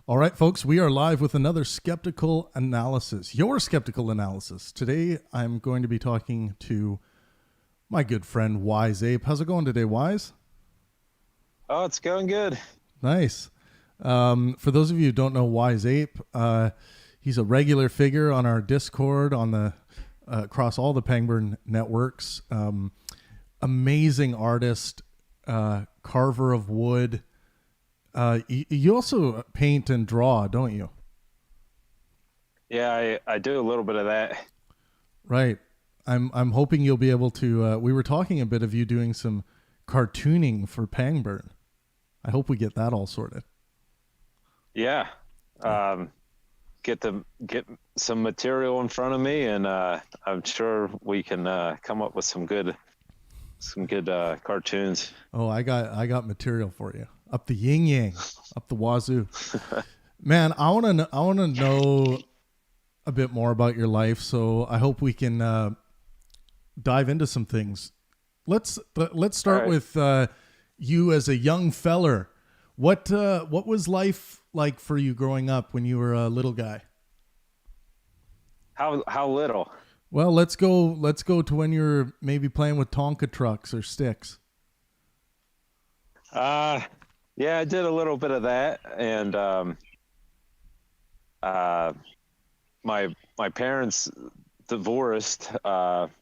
All right, folks, we are live with another skeptical analysis, your skeptical analysis. Today, I'm going to be talking to my good friend, Wise Ape. How's it going today, Wise? Oh, it's going good. Nice. For those of you who don't know Wise Ape, he's a regular figure on our Discord, on the across all the Pangburn networks. Amazing artist, carver of wood. You also paint and draw, don't you? Yeah, I do a little bit of that. Right. I'm hoping you'll be able to. We were talking a bit of you doing some cartooning for Pangburn. I hope we get that all sorted. Yeah. Get some material in front of me, and I'm sure we can come up with some good cartoons. Oh, I got material for you. Up the yin yang, up the wazoo. Man, I want to know a bit more about your life, so I hope we can dive into some things. Let's start right. with you as a young feller. What was life like for you growing up when you were a little guy? How little? Well, let's go to when you were maybe playing with Tonka trucks or sticks. Yeah, I did a little bit of that, and my parents divorced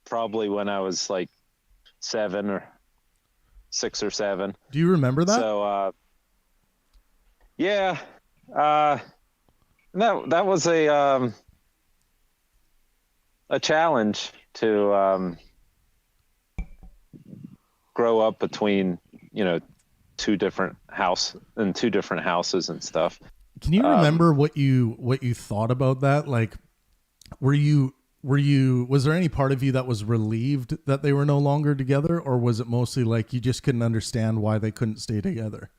probably when I was like 6 or 7. Do you remember that? So yeah, that was a challenge to grow up between two different houses and stuff. Can you remember what you thought about that? Like, was there any part of you that was relieved that they were no longer together, or was it mostly like you just couldn't understand why they couldn't stay together?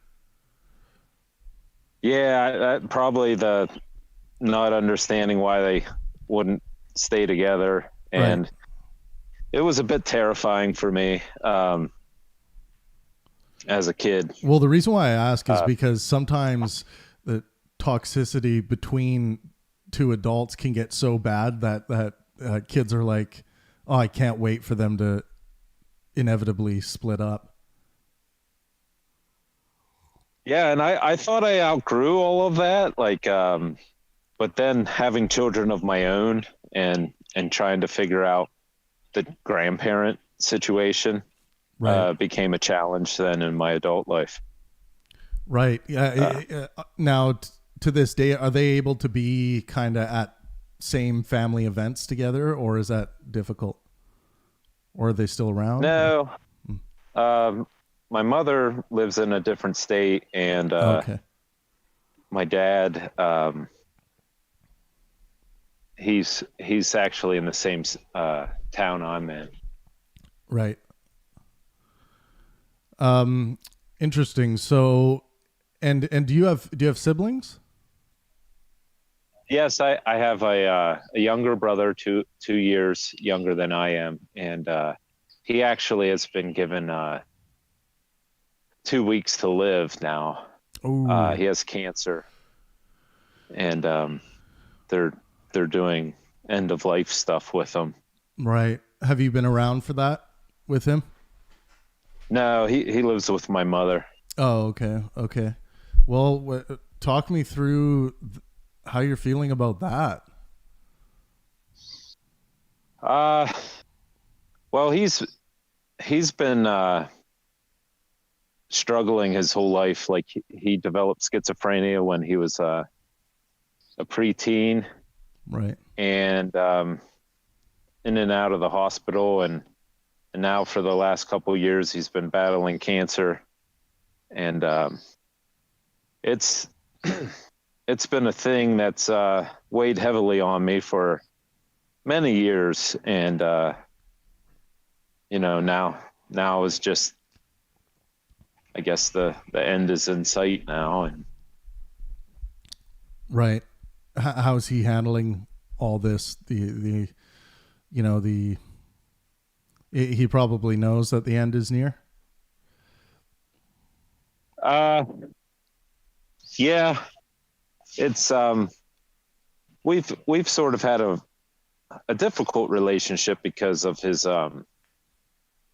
Yeah, probably the not understanding why they wouldn't stay together, and Right. it was a bit terrifying for me as a kid. Well, the reason why I ask is because sometimes the toxicity between two adults can get so bad that kids are like, "Oh, I can't wait for them to inevitably split up." Yeah, and I thought I outgrew all of that, like, but then having children of my own and trying to figure out the grandparent situation Right. became a challenge then in my adult life. Right. Yeah. Now, to this day, are they able to be kind of at same family events together, or is that difficult? Or are they still around? No, my mother lives in a different state, and Okay. my dad, he's actually in the same town I'm in. Right. Interesting. So, and do you have siblings? Yes, I have a younger brother, two years younger than I am, and he actually has been given 2 weeks to live now. Oh, He has cancer, and they're doing end of life stuff with him. right. Have you been around for that with him? No, he lives with my mother. Oh, okay. Okay. Well, talk me through how you're feeling about that. Uh, well, he's been struggling his whole life. Like he developed schizophrenia when he was a preteen, Right. and in and out of the hospital, and now for the last couple of years he's been battling cancer, and it's it's been a thing that's weighed heavily on me for many years, and now is just, I guess the end is in sight now. And Right. How's he handling all this? He probably knows that the end is near. yeah, it's we've sort of had a difficult relationship because of his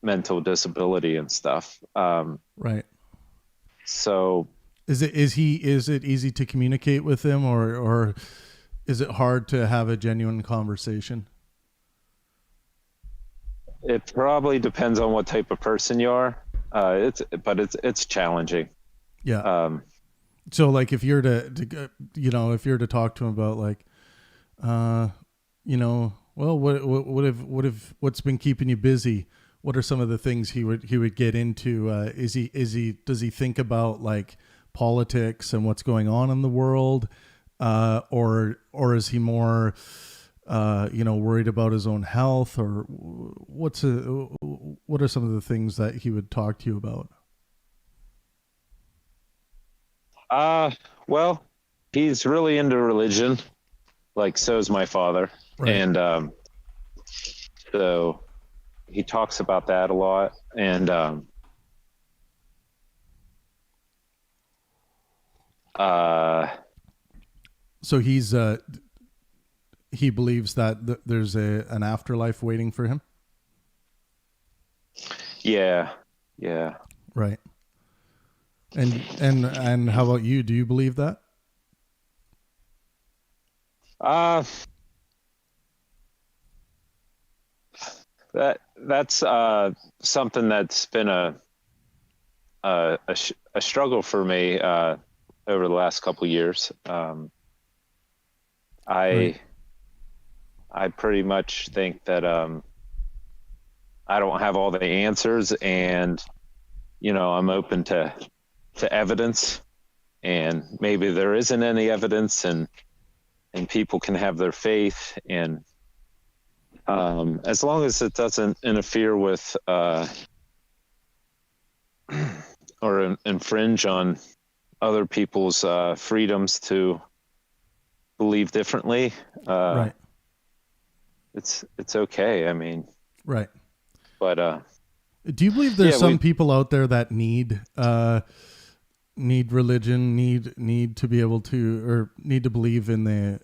mental disability and stuff. Right. So Is it easy to communicate with him, or is it hard to have a genuine conversation? it probably depends on what type of person you are. It's challenging. Yeah. Um, So like if you're if you're to talk to him about like, well, what's been keeping you busy? What are some of the things he would get into? Does he think about like politics and what's going on in the world? Or is he more, worried about his own health, or what are some of the things that he would talk to you about? well, he's really into religion, like so is my father. Right. And so he talks about that a lot. And So he believes that there's an afterlife waiting for him. yeah. Right. And how about you? Do you believe that? That's something that's been a struggle for me over the last couple of years. Right. I pretty much think that I don't have all the answers, and I'm open to evidence, and maybe there isn't any evidence, and people can have their faith, and as long as it doesn't interfere with or infringe on other people's freedoms to believe differently, Right. it's okay. I mean, Right. but Do you believe there's yeah, some people out there that need religion, need to be able to, or need to believe in the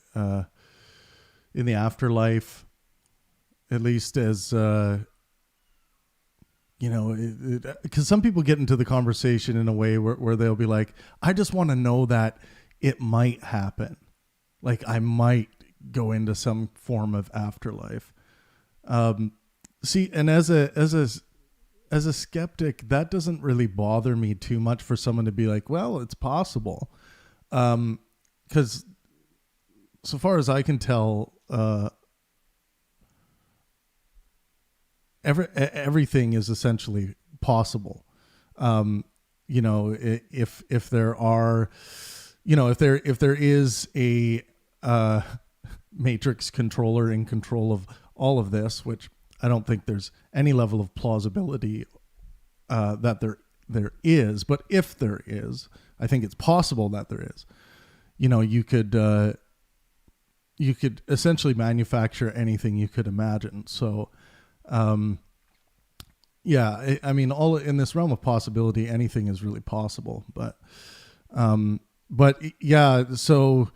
afterlife, at least as because some people get into the conversation in a way where they'll be like, I just want to know that it might happen, like I might go into some form of afterlife. See, and as a skeptic, that doesn't really bother me too much for someone to be like, well, it's possible. Because so far as I can tell, everything is essentially possible. If there are, if there is a matrix controller in control of all of this, which I don't think there's any level of plausibility that there is, but if there is, I think it's possible that there is. You could essentially manufacture anything you could imagine. So, I mean, all in this realm of possibility, anything is really possible. But yeah, so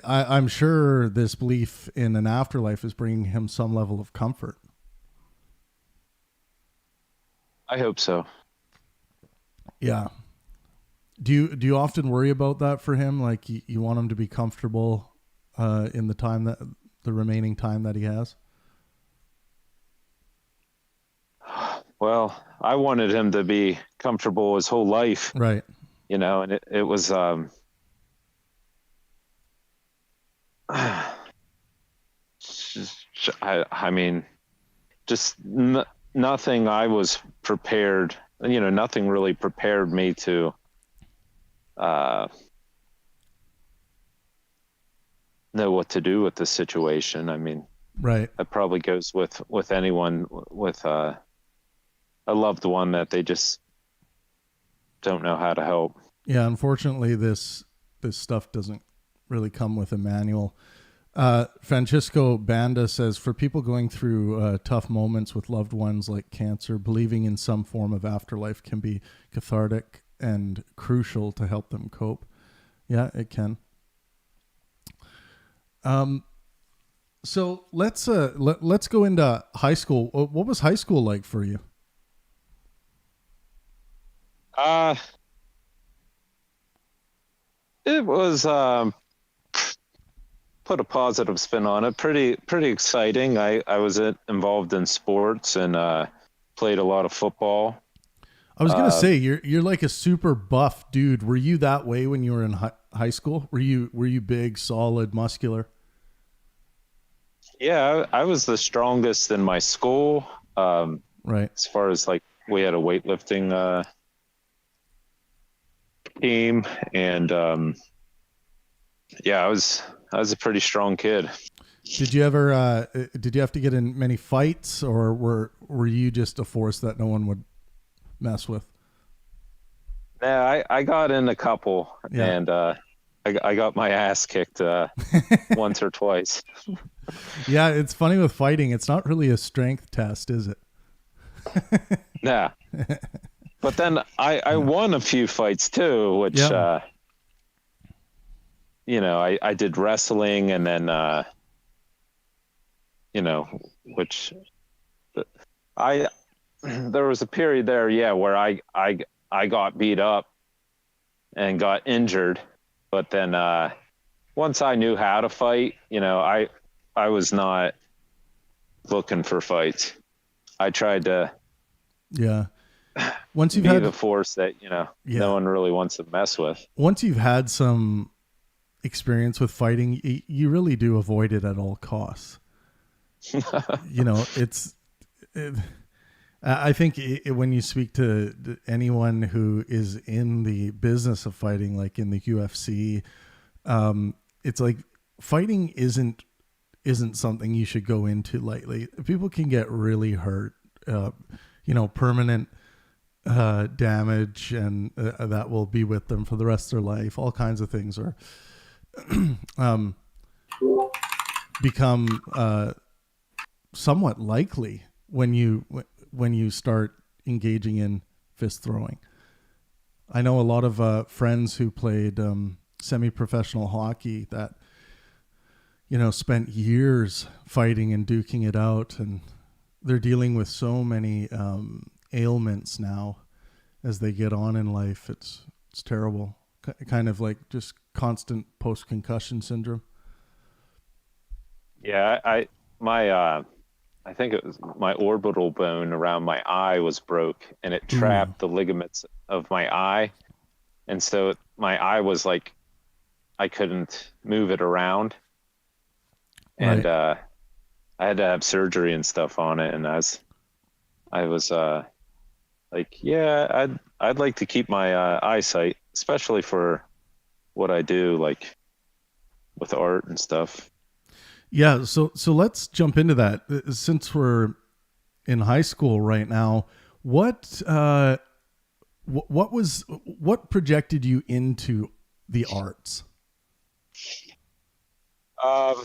I'm sure this belief in an afterlife is bringing him some level of comfort. I hope so. Yeah. Do you often worry about that for him? Like you want him to be comfortable in the remaining time that he has? Well, I wanted him to be comfortable his whole life, Right. and it was I mean, just nothing I was prepared, nothing really prepared me to know what to do with the situation. I mean, Right. that probably goes with anyone with a loved one that they just don't know how to help. Yeah, unfortunately, this stuff doesn't really come with a manual. Francisco Banda says, for people going through tough moments with loved ones like cancer, believing in some form of afterlife can be cathartic and crucial to help them cope. Yeah, it can. Um, so let's go into high school. What was high school like for you? Uh, it was put a positive spin on it. Pretty exciting. I was involved in sports and played a lot of football. I was gonna Uh, say you're like a super buff dude. Were you that way when you were in high school? Were you big, solid, muscular? yeah, I was the strongest in my school. Right. As far as like we had a weightlifting team, and yeah, I was a pretty strong kid. Did you ever did you have to get in many fights, or were you just a force that no one would mess with? Yeah, I got in a couple, Yeah. and I got my ass kicked once or twice. Yeah, it's funny with fighting. It's not really a strength test, is it? Yeah, but then I Yeah. won a few fights too, which Yeah. I did wrestling, and then which I there was a period there, yeah, where I got beat up and got injured, but then once I knew how to fight, I was not looking for fights. I tried to Yeah. Once you've be the had force that no yeah, one really wants to mess with. once you've had some experience with fighting, you really do avoid it at all costs. You know, it, I think when you speak to anyone who is in the business of fighting, like in the UFC, it's like fighting isn't something you should go into lightly. People can get really hurt, permanent damage, and that will be with them for the rest of their life. All kinds of things are um, become somewhat likely when you start engaging in fist throwing. I know a lot of friends who played semi-professional hockey that spent years fighting and duking it out, and they're dealing with so many ailments now as they get on in life. It's terrible, kind of like just constant post-concussion syndrome. Yeah, I think it was my orbital bone around my eye was broke, and it Ooh, trapped the ligaments of my eye, and so my eye was like I couldn't move it around, and right. I had to have surgery and stuff on it, and I was like, yeah, I'd like to keep my eyesight, especially for what I do, like with art and stuff. Yeah, so let's jump into that. Since we're in high school right now, what what projected you into the arts? Um,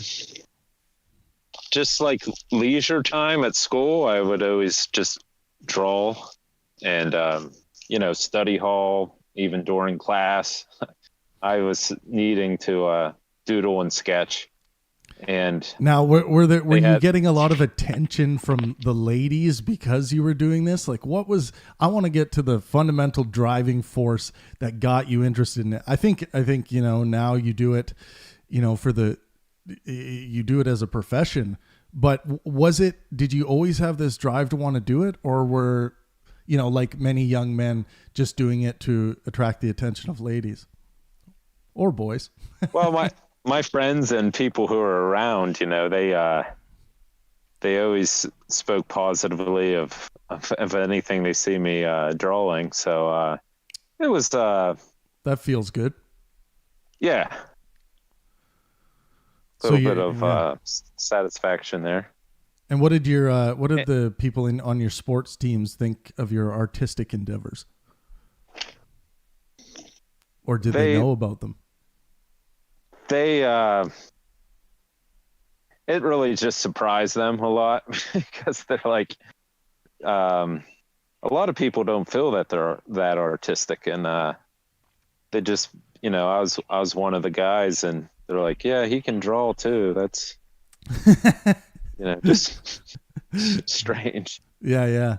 just like leisure time at school, I would always just draw and study hall, even during class. I was needing to doodle and sketch, and Now, were they you had getting a lot of attention from the ladies because you were doing this? Like, what was? I want to get to the fundamental driving force that got you interested in it. I think now you do it, for the you do it as a profession. But was it? Did you always have this drive to want to do it, or were like many young men, just doing it to attract the attention of ladies or boys? well, my friends and people who are around, they always spoke positively of anything they see me drawing. So it was That feels good. yeah, a So little bit you, of yeah. satisfaction there. And what did the people on your sports teams think of your artistic endeavors, or did they They know about them? they it really just surprised them a lot because they're like um, a lot of people don't feel that they're that artistic, and they just I was one of the guys, and they're like, yeah, he can draw too. That's, just strange. Yeah.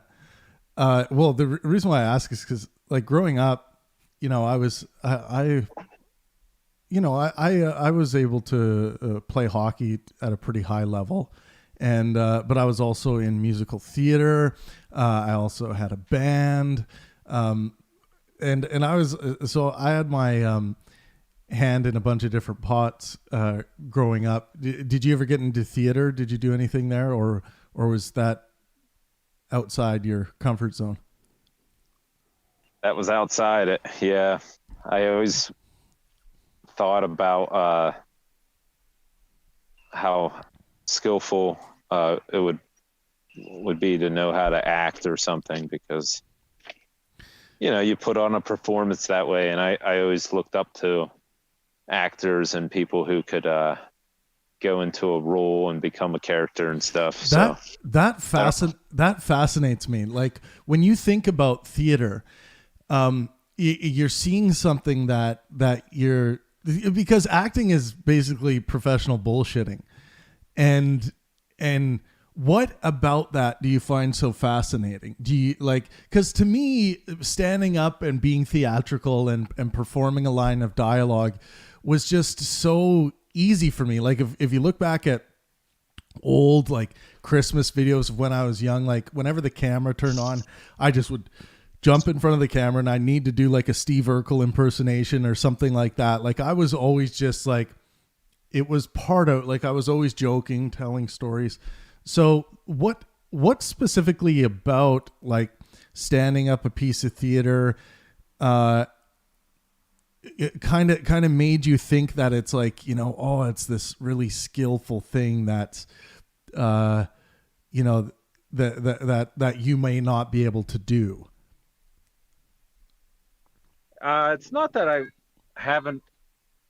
Well, the reason why I ask is because, like, growing up, I was I was able to play hockey at a pretty high level, and but I was also in musical theater. I also had a band, and I was so I had my hand in a bunch of different pots growing up. Did you ever get into theater? Did you do anything there, or was that outside your comfort zone? That was outside it. Yeah. I always thought about how skillful it would be to know how to act or something, because you put on a performance that way, and I always looked up to actors and people who could go into a role and become a character and stuff. That fascinates me. Like, when you think about theater, you're seeing something that you're, because acting is basically professional bullshitting. And what about that do you find so fascinating? Do you because to me, standing up and being theatrical and performing a line of dialogue was just so easy for me. Like, if you look back at old Christmas videos of when I was young, whenever the camera turned on, I just would jump in front of the camera and I need to do a Steve Urkel impersonation or something like that. I was always just it was part of, I was always joking, telling stories. So what specifically about standing up a piece of theater it kind of made you think that it's it's this really skillful thing that's that you may not be able to do? It's not that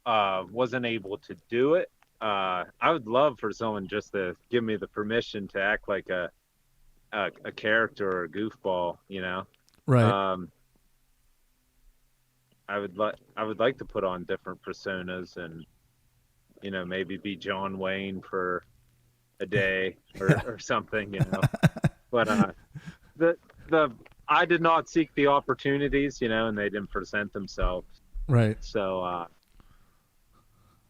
I wasn't able to do it. I would love for someone just to give me the permission to act like a character or a goofball, Right. I would like to put on different personas and maybe be John Wayne for a day or something, But I did not seek the opportunities, and they didn't present themselves. Right. So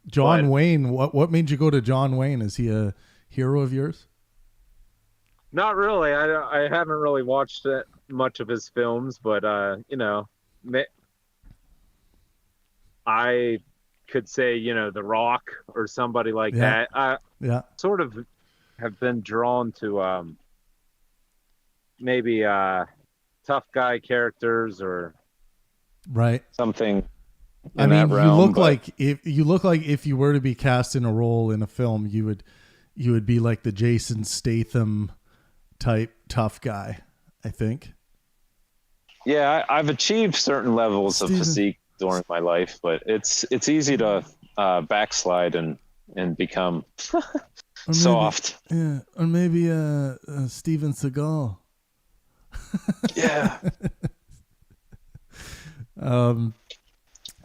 John Wayne, what made you go to John Wayne? Is he a hero of yours? Not really. I haven't really watched much of his films, but I could say, The Rock or somebody like that. I sort of have been drawn to maybe tough guy characters or right something. I mean, you look like if you were to be cast in a role in a film, you would be like the Jason Statham type tough guy, I think. Yeah, I've achieved certain levels of physique during my life, but it's easy to backslide and become soft. Yeah, or maybe Steven Seagal. Yeah.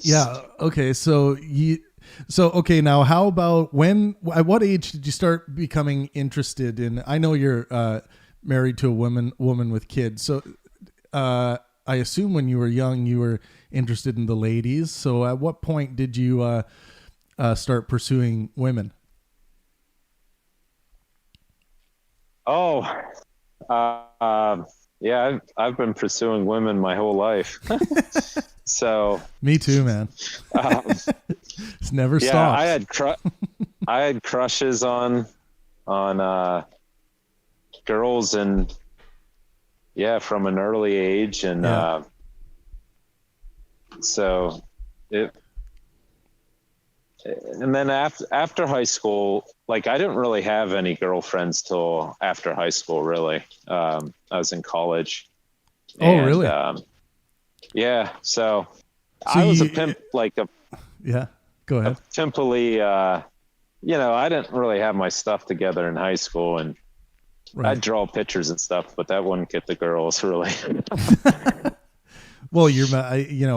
Yeah. Okay. So now how about at what age did you start becoming interested in, I know you're married to a woman with kids. So I assume when you were young, you were interested in the ladies. So at what point did you start pursuing women? Oh, yeah, I've been pursuing women my whole life. So me too, man. It's never stopped. I had crushes on girls, and from an early age, and so it. And then after high school, I didn't really have any girlfriends till after high school, really. I was in college. Oh, really? Yeah. So I was a pimp, yeah, go ahead. Pimply, I didn't really have my stuff together in high school, and I'd draw pictures and stuff, but that wouldn't get the girls really. Well,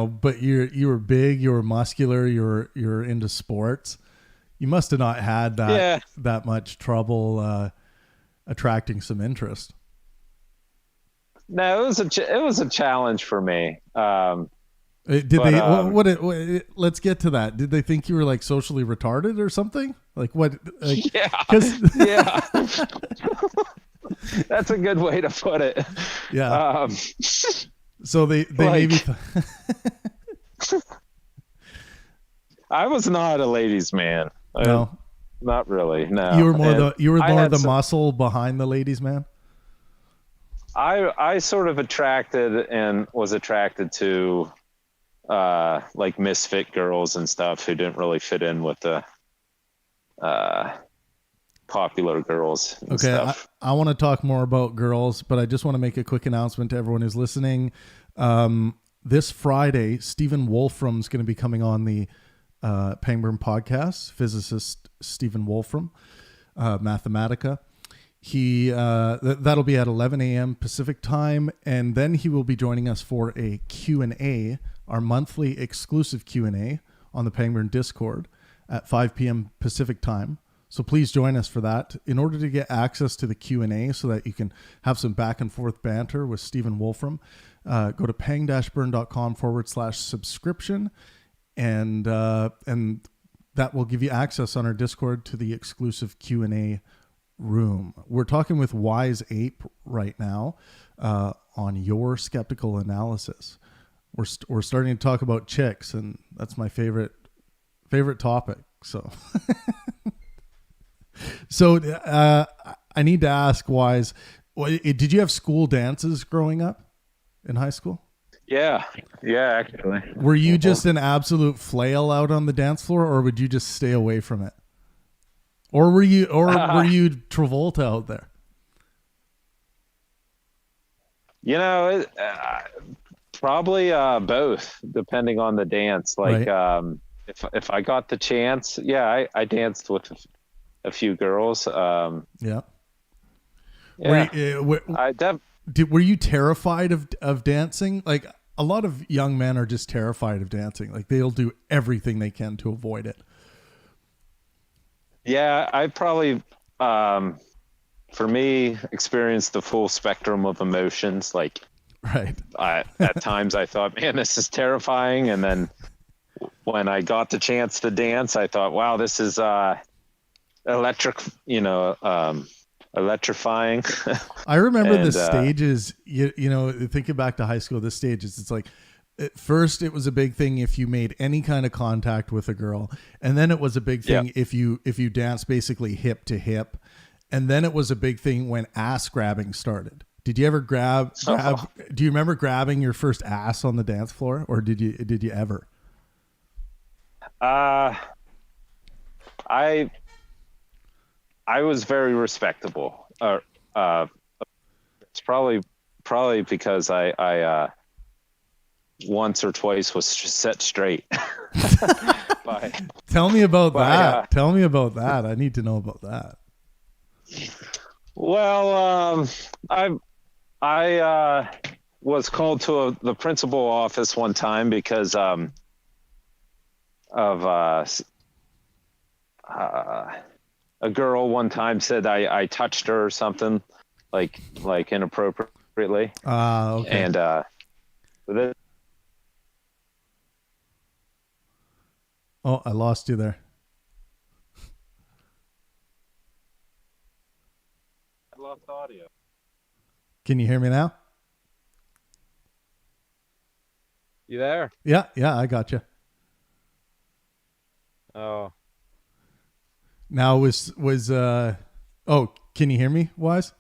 but you were big, you were muscular, you're into sports. You must have not had that much trouble attracting some interest. No, it was a challenge for me. Let's get to that. Did they think you were like socially retarded or something? Like what? Like, yeah. Yeah. That's a good way to put it. Yeah. So they maybe. I was not a ladies' man. No, not really. No, you were more the muscle behind the ladies' man. I sort of was attracted to like misfit girls and stuff who didn't really fit in with the popular girls and stuff. I want to talk more about girls, but I just want to make a quick announcement to everyone who's listening. This Friday, Stephen Wolfram's going to be coming on the Pangburn podcast. Physicist Stephen Wolfram, Mathematica. That'll be at 11 a.m. Pacific time, and then he will be joining us for a Q&A, our monthly exclusive Q&A on the Pangburn Discord at 5 p.m. Pacific time. So please join us for that. In order to get access to the Q&A so that you can have some back and forth banter with Stephen Wolfram, go to pang-burn.com/subscription, and that will give you access on our Discord to the exclusive Q&A room. We're talking with Wise Ape right now on your skeptical analysis. We're starting to talk about chicks, and that's my favorite topic. So, I need to ask Wise, did you have school dances growing up in high school? Yeah, actually. Were you just an absolute flail out on the dance floor, or would you just stay away from it? Or were you Travolta out there? Probably both, depending on the dance. Like, right. If I got the chance, I danced with a few girls. Yeah. Yeah. Were you terrified of dancing? Like, a lot of young men are just terrified of dancing. Like, they'll do everything they can to avoid it. Yeah, I probably, for me, experienced the full spectrum of emotions. Like, right. At times I thought, man, this is terrifying. And then when I got the chance to dance, I thought, wow, this is electrifying. I remember the stages, thinking back to high school, the stages, it's like, at first it was a big thing if you made any kind of contact with a girl, and then it was a big thing if you danced basically hip to hip, and then it was a big thing when ass grabbing started. Did you ever grab do you remember grabbing your first ass on the dance floor, or did you ever? I was very respectable. It's probably because I once or twice was set straight. Tell me about that. Tell me about that. I need to know about that. Well, I was called to the principal office one time because of a girl one time said I touched her or something like inappropriately. Okay. And oh, I lost you there. I lost audio. Can you hear me now? You there? Yeah, I got you. Oh. Now can you hear me, Wise?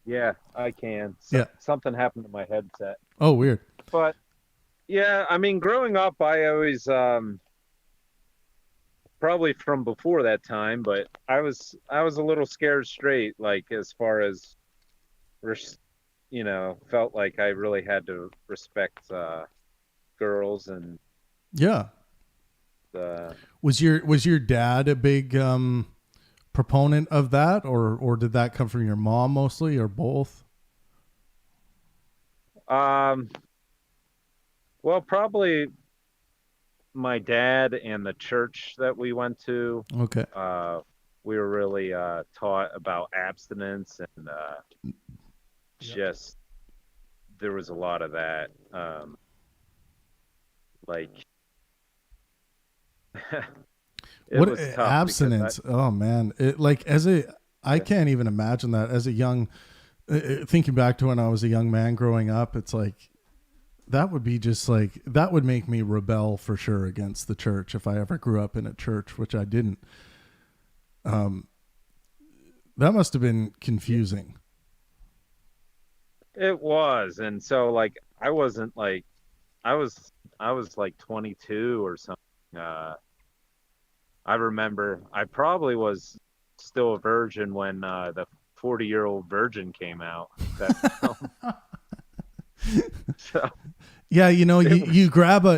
Yeah, I can. Something happened to my headset. Oh, weird. But yeah, I mean, growing up, I always probably from before that time, but I was a little scared straight, like as far as felt like I really had to respect girls and Was your dad a big proponent of that, or did that come from your mom mostly, or both? Well, probably my dad and the church that we went to. Okay. Uh, we were really taught about abstinence, and Yep. just there was a lot of that. Like it What was tough because abstinence? Oh man, I yeah, can't even imagine that as a young. Thinking back to when I was a young man growing up, it's like that would be just like that would make me rebel for sure against the church if I ever grew up in a church, which I didn't. Um, that must have been confusing. it was. And so like I wasn't like I was I was like 22 or something. Uh, I remember I probably was still a virgin when the 40-year-old virgin came out. That film. So Yeah, it you, was,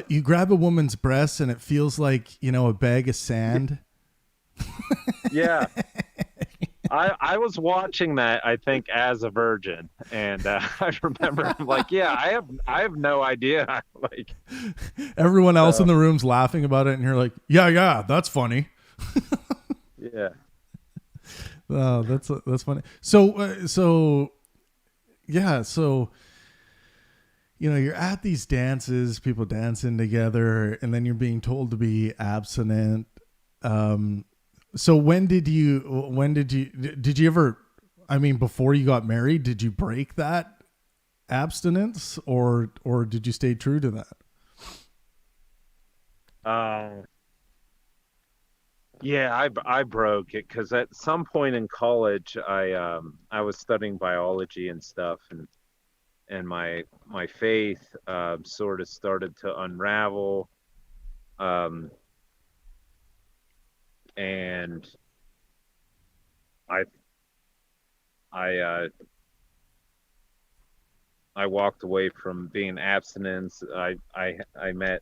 you grab a woman's breast and it feels like a bag of sand. yeah. I was watching that, I think, as a virgin, and I remember I'm like, yeah, I have no idea. Like, Everyone else in so the room's laughing about it, and you're like, yeah, that's funny. yeah. Oh, that's funny. So yeah, so you're at these dances, people dancing together, and then you're being told to be abstinent. Um, so did you ever? I mean, before you got married, did you break that abstinence, or did you stay true to that? Um, yeah, I broke it because at some point in college, I was studying biology and stuff, and my faith sort of started to unravel, um, and I I I walked away from being abstinent. I met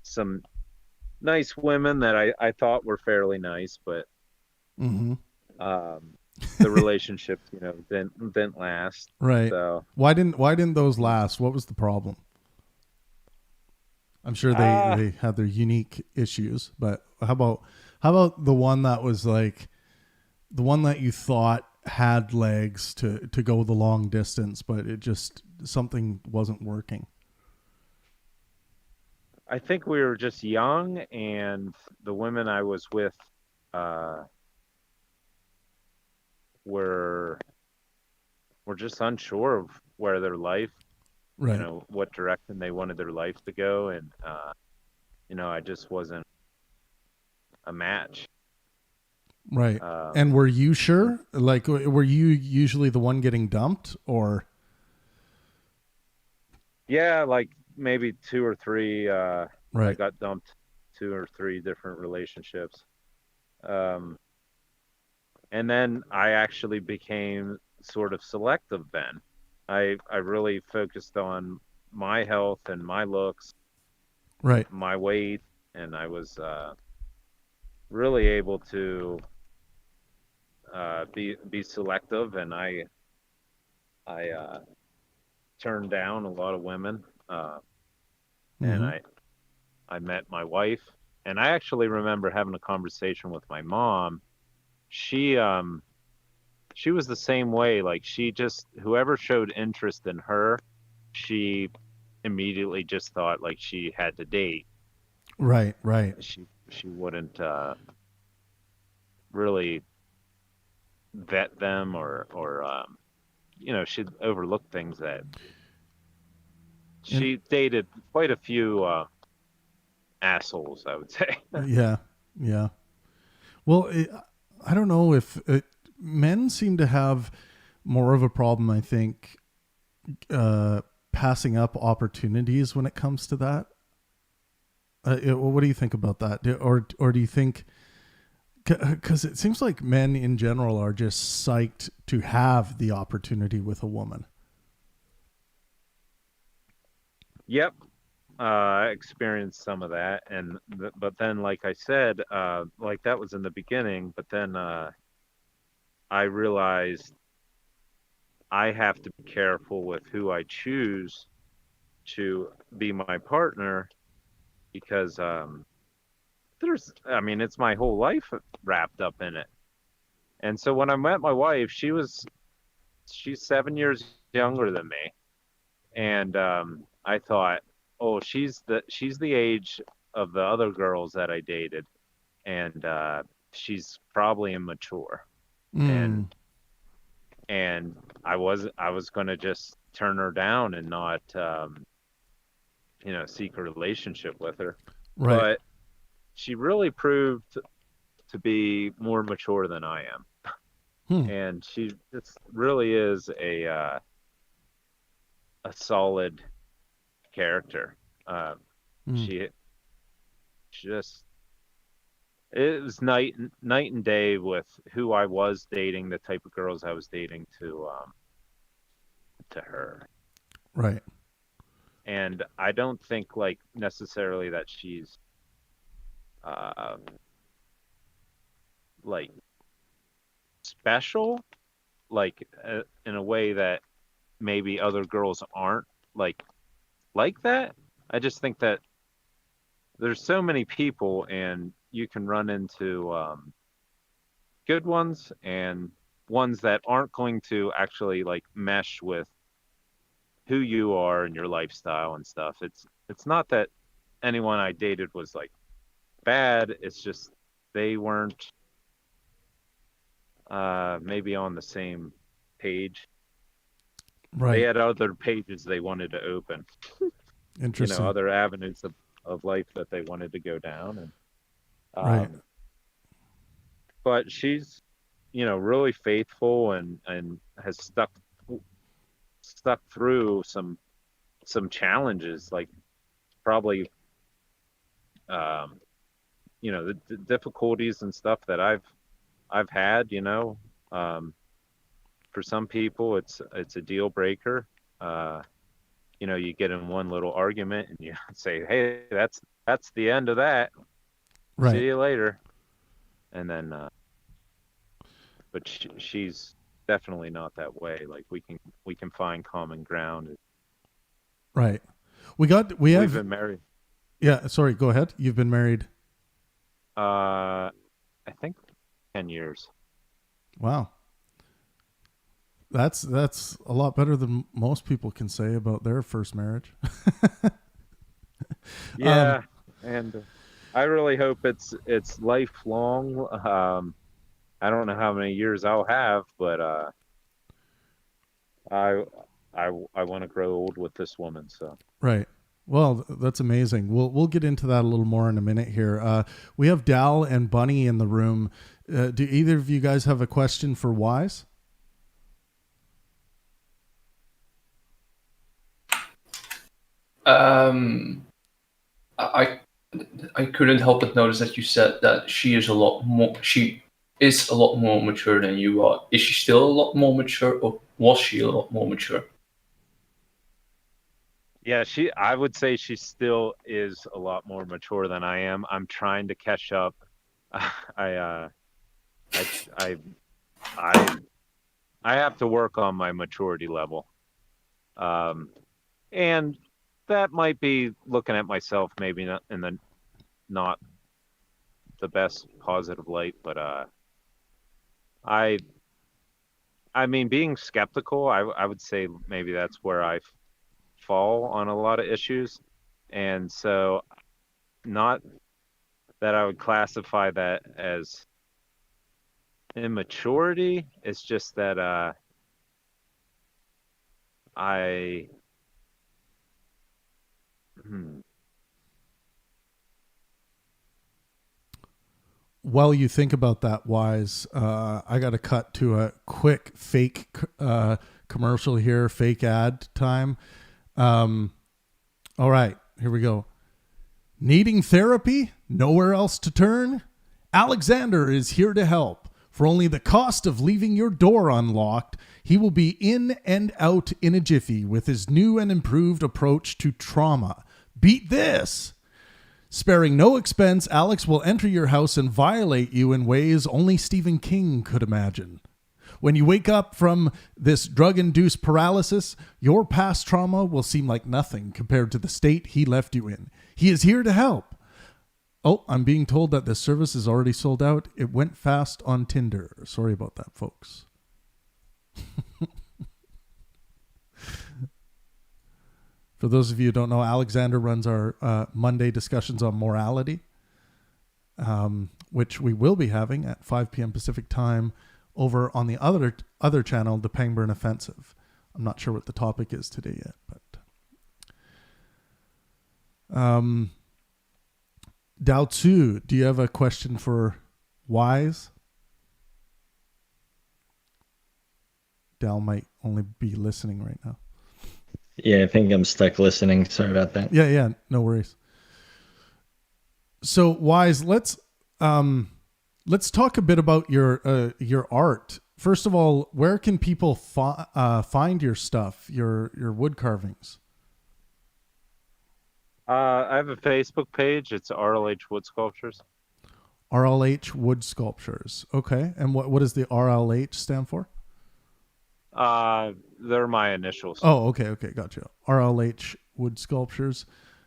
some nice women that I thought were fairly nice, but Mm-hmm. um, the relationships, didn't last. Right. So Why didn't those last? What was the problem? I'm sure ah, they had their unique issues, but how about the one that was like the one that you thought had legs to go the long distance, but it just something wasn't working. I think we were just young, and the women I was with uh, were were just unsure of where their life, Right. what direction they wanted their life to go, and I just wasn't a match. Right. Um, And were you and sure? Like, were you usually the one getting dumped, or yeah, like maybe two or three. I right? got dumped two or three different relationships. Um, and then I actually became sort of selective then. I really focused on my health and my looks, Right. my weight, and I was really able to be selective, and I turned down a lot of women, and Mm-hmm. I met my wife, and I actually remember having a conversation with my mom. She she was the same way. Like she just whoever showed interest in her, she immediately just thought like she had to date. Right. Right. She wouldn't really vet them or she'd overlook things that And she dated quite a few assholes, I would say. yeah, yeah. Well, I don't know if men seem to have more of a problem. I think passing up opportunities when it comes to that. What do you think about that? Or do you think because it seems like men in general are just psyched to have the opportunity with a woman. Yep. I experienced some of that, but then, like I said, like that was in the beginning. But then I realized I have to be careful with who I choose to be my partner because it's my whole life wrapped up in it. And so when I met my wife, she's 7 years younger than me, and I thought, oh, she's the age of the other girls that I dated, and she's probably immature, and I was going to just turn her down and not seek a relationship with her. Right. But she really proved to be more mature than I am. And she just really is a solid character. She just, it was night and day with who I was dating, the type of girls I was dating to her. Right. And I don't think like necessarily that she's like special, like in a way that maybe other girls aren't like that. I just think that there's so many people, and you can run into good ones and ones that aren't going to actually like mesh with who you are and your lifestyle and stuff. It's not that anyone I dated was like bad. It's just they weren't maybe on the same page. Right. They had other pages they wanted to open. Interesting. Other avenues of life that they wanted to go down. And right. But she's, really faithful and has stuck through some challenges, like probably the difficulties and stuff that I've had. For some people it's a deal breaker. You get in one little argument and you say, hey, that's the end of that. Right. See you later. And then but she's definitely not that way. Like we can find common ground. Right. We've been married. Yeah, sorry, go ahead. You've been married I think 10 years. Wow. That's a lot better than most people can say about their first marriage. Yeah, and I really hope it's lifelong. I don't know how many years I'll have, but I want to grow old with this woman. So right. Well, that's amazing. We'll get into that a little more in a minute here. We have Dal and Bunny in the room. Do either of you guys have a question for Wise? I couldn't help but notice that you said that she is a lot more mature than you are. Is she still a lot more mature, or was she a lot more mature? Yeah, I would say she still is a lot more mature than I am. I'm trying to catch up. I have to work on my maturity level. And that might be looking at myself maybe not in the best positive light, but I mean, being skeptical, I would say maybe that's where I fall on a lot of issues. And so not that I would classify that as immaturity. It's just that While you think about that, Wise, I got to cut to a quick fake commercial here, fake ad time. All right, here we go. Needing therapy? Nowhere else to turn? Alexander is here to help. For only the cost of leaving your door unlocked, he will be in and out in a jiffy with his new and improved approach to trauma. Beat this! Sparing no expense, Alex will enter your house and violate you in ways only Stephen King could imagine. When you wake up from this drug-induced paralysis, your past trauma will seem like nothing compared to the state he left you in. He is here to help. Oh, I'm being told that this service is already sold out. It went fast on Tinder. Sorry about that, folks. For those of you who don't know, Alexander runs our Monday discussions on morality, which we will be having at 5 p.m. Pacific time over on the other channel, the Pangburn Offensive. I'm not sure what the topic is today yet, but Dao Tzu, do you have a question for Wise? Dal might only be listening right now. Yeah, I think I'm stuck listening. Sorry about that. Yeah, no worries. So, Wise, let's talk a bit about your art. First of all, where can people find your stuff, your wood carvings? I have a Facebook page. It's RLH Wood Sculptures. RLH Wood Sculptures. Okay, and what does the RLH stand for? They're my initials. Oh, okay, gotcha. RLH Wood Sculptures.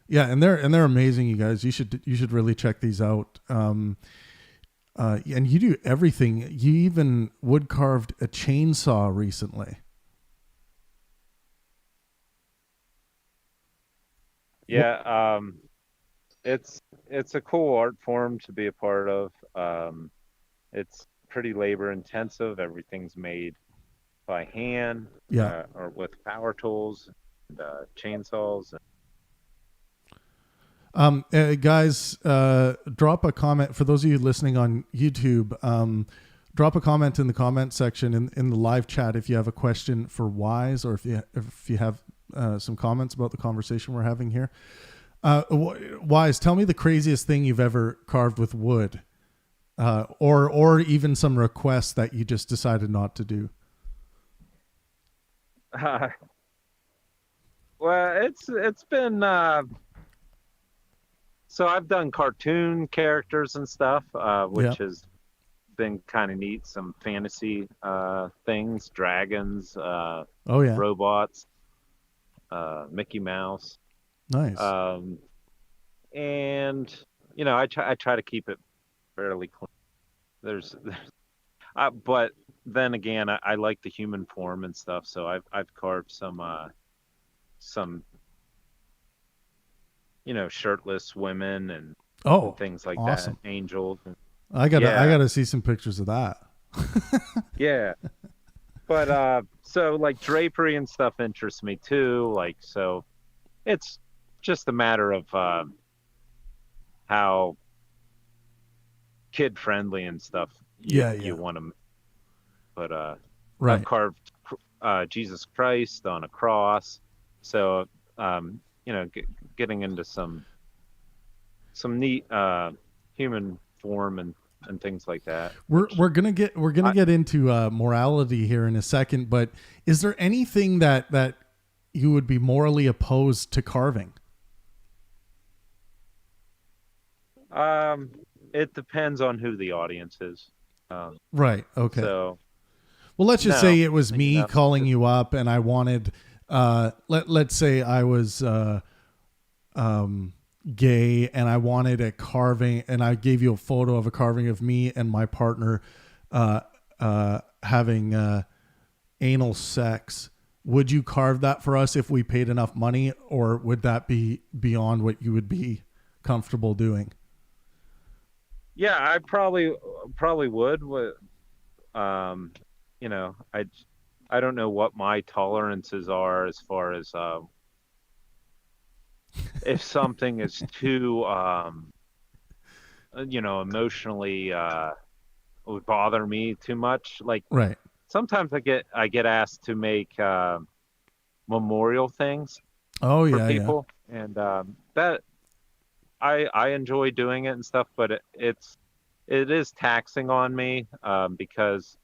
Yeah, and they're amazing, you guys. You should really check these out. And you do everything. You even wood carved a chainsaw recently. Yeah, it's a cool art form to be a part of. It's pretty labor intensive. Everything's made by hand, or with power tools and chainsaws. Guys, drop a comment for those of you listening on YouTube. Drop a comment in the comment section in the live chat if you have a question for Wise, or if you have some comments about the conversation we're having here. Wise, tell me the craziest thing you've ever carved with wood, or even some requests that you just decided not to do. Well, it's been so I've done cartoon characters and stuff, which has been kind of neat. Some fantasy things, dragons, robots, Mickey Mouse. Nice. And I try to keep it fairly clean. But then again, I like the human form and stuff, so I've carved some shirtless women and things like awesome. that, angels. I gotta see some pictures of that. Yeah, but so like drapery and stuff interests me too. Like, so it's just a matter of how kid friendly and stuff you want to. But I've carved Jesus Christ on a cross, so getting into some neat human form and things like that. We're gonna get into morality here in a second, but is there anything that you would be morally opposed to carving? It depends on who the audience is. Right. Okay. So, well, let's just say it was me calling you up, and I wanted. Let's say I was gay, and I wanted a carving, and I gave you a photo of a carving of me and my partner having anal sex. Would you carve that for us if we paid enough money, or would that be beyond what you would be comfortable doing? Yeah, I probably would. I don't know what my tolerances are as far as if something is too emotionally would bother me too much. Like, right. Sometimes I get asked to make memorial things for people, and that I enjoy doing it and stuff, but it is taxing on me because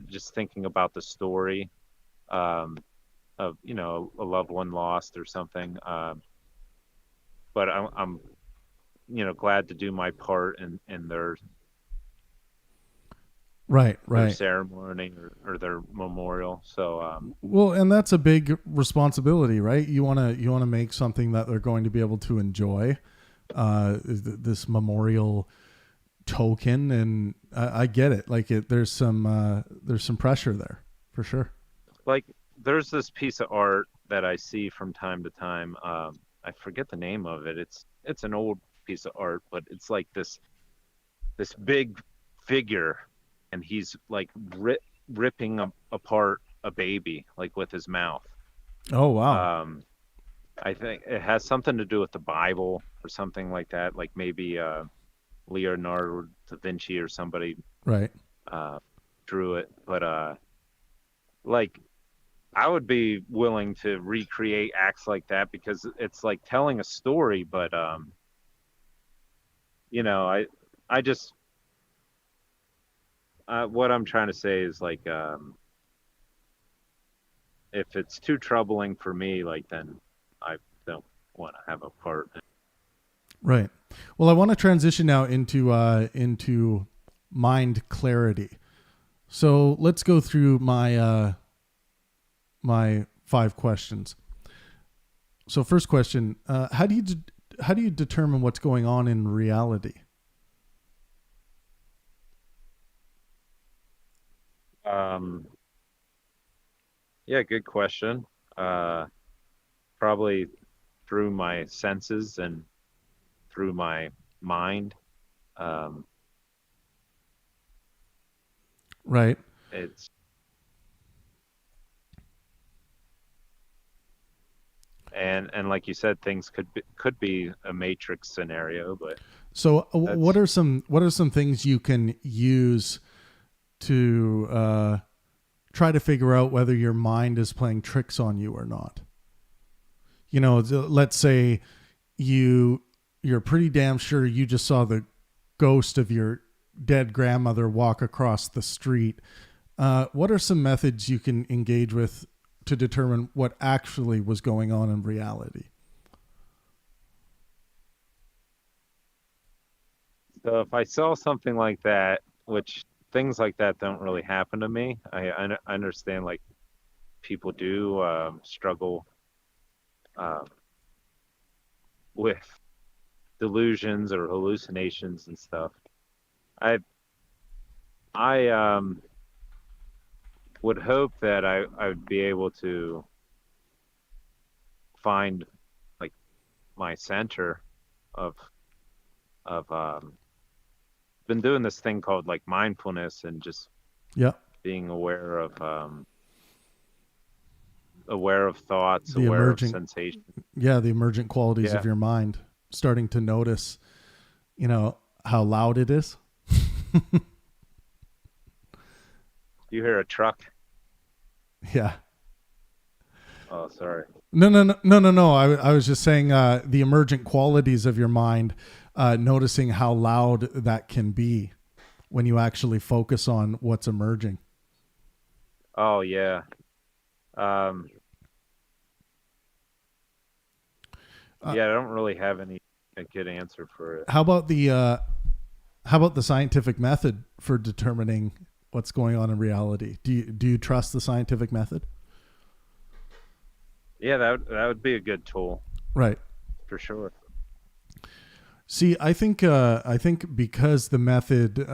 just thinking about the story of a loved one lost or something. But I'm glad to do my part in their Right, their right. ceremony or their memorial. So Well, and that's a big responsibility, right? You want to make something that they're going to be able to enjoy, this memorial token, and I get it. Like there's some pressure there for sure. like there's this piece of art that I see from time to time. I forget the name of it. It's an old piece of art, but it's like this big figure, and he's like ripping apart a baby like with his mouth. Oh wow. Um, I think it has something to do with the Bible or something like that. Like maybe Leonardo da Vinci or somebody Right. uh, drew it, but like I would be willing to recreate acts like that because it's like telling a story. But you know, I just what I'm trying to say is like if it's too troubling for me, like then I don't want to have a part. Right. Well, I want to transition now into mind clarity. So let's go through my 5 questions. So first question: how do you determine what's going on in reality? Um, yeah, good question. Uh, Probably through my senses and through my mind. Um, Right. it's and like you said, things could be a matrix scenario, but So that's what are some things you can use to try to figure out whether your mind is playing tricks on you or not? You know, let's say you're pretty damn sure you just saw the ghost of your dead grandmother walk across the street. What are some methods you can engage with to determine what actually was going on in reality? so if I saw something like that, which things like that don't really happen to me. I understand like people do struggle uh, with delusions or hallucinations and stuff. I I would hope that I would be able to find like my center of of been doing this thing called like mindfulness and just Yeah. being aware of thoughts, The aware of emergent, sensations. yeah, the emergent qualities Yeah. of your mind, starting to notice, how loud it is. You hear a truck? Yeah. Oh, sorry. No. I was just saying the emergent qualities of your mind, noticing how loud that can be when you actually focus on what's emerging. Oh, yeah. Um, Uh, yeah, I don't really have a good answer for it. how about the scientific method for determining what's going on in reality? Do you trust the scientific method? Yeah, that would be a good tool Right. for sure. See, I think because the method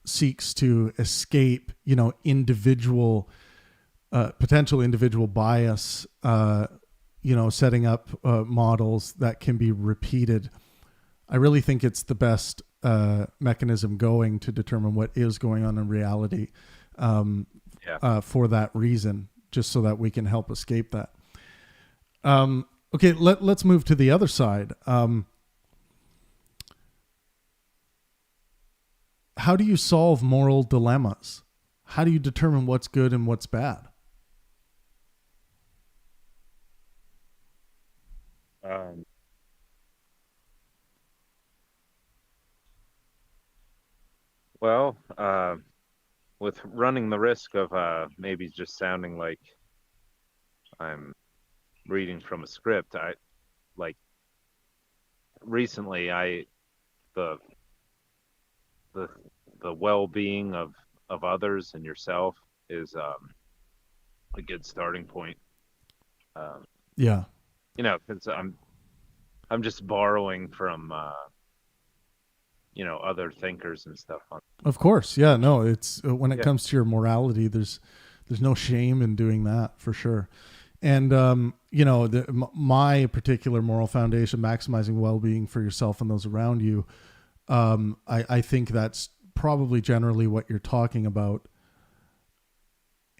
seeks to escape, individual potential individual bias, setting up models that can be repeated. I really think it's the best mechanism going to determine what is going on in reality, Yeah. for that reason, just so that we can help escape that. Okay, let's move to the other side. How do you solve moral dilemmas? How do you determine what's good and what's bad? Um, well, with running the risk of maybe just sounding like I'm reading from a script, I like recently I the the the well-being of of others and yourself is a good starting point. Yeah. Because I'm just borrowing from other thinkers and stuff. Of course. Yeah. No, it's when it comes to your morality, there's no shame in doing that, for sure. And, my particular moral foundation, maximizing well-being for yourself and those around you. I think that's probably generally what you're talking about.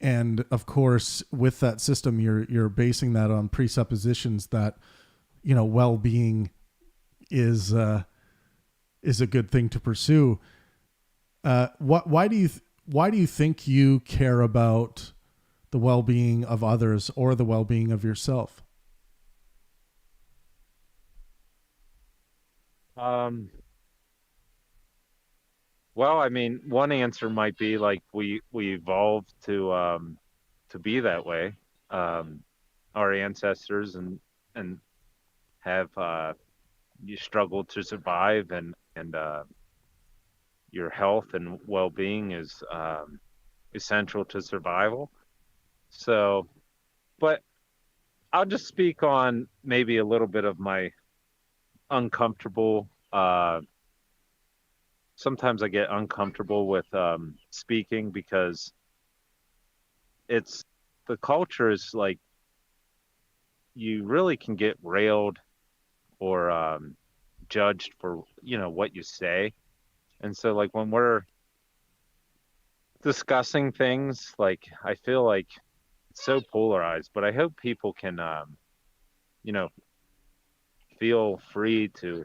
And of course, with that system, you're basing that on presuppositions that, well-being is a good thing to pursue. Why do you think you care about the well-being of others or the well-being of yourself? Well, I mean, one answer might be like we evolved to be that way. Our ancestors and have you struggled to survive, and your health and well-being is essential to survival. So, but I'll just speak on maybe a little bit of my uncomfortable. Sometimes I get uncomfortable with speaking because the culture is like you really can get railed or judged for what you say, and so like when we're discussing things, like I feel like it's so polarized. But I hope people can feel free to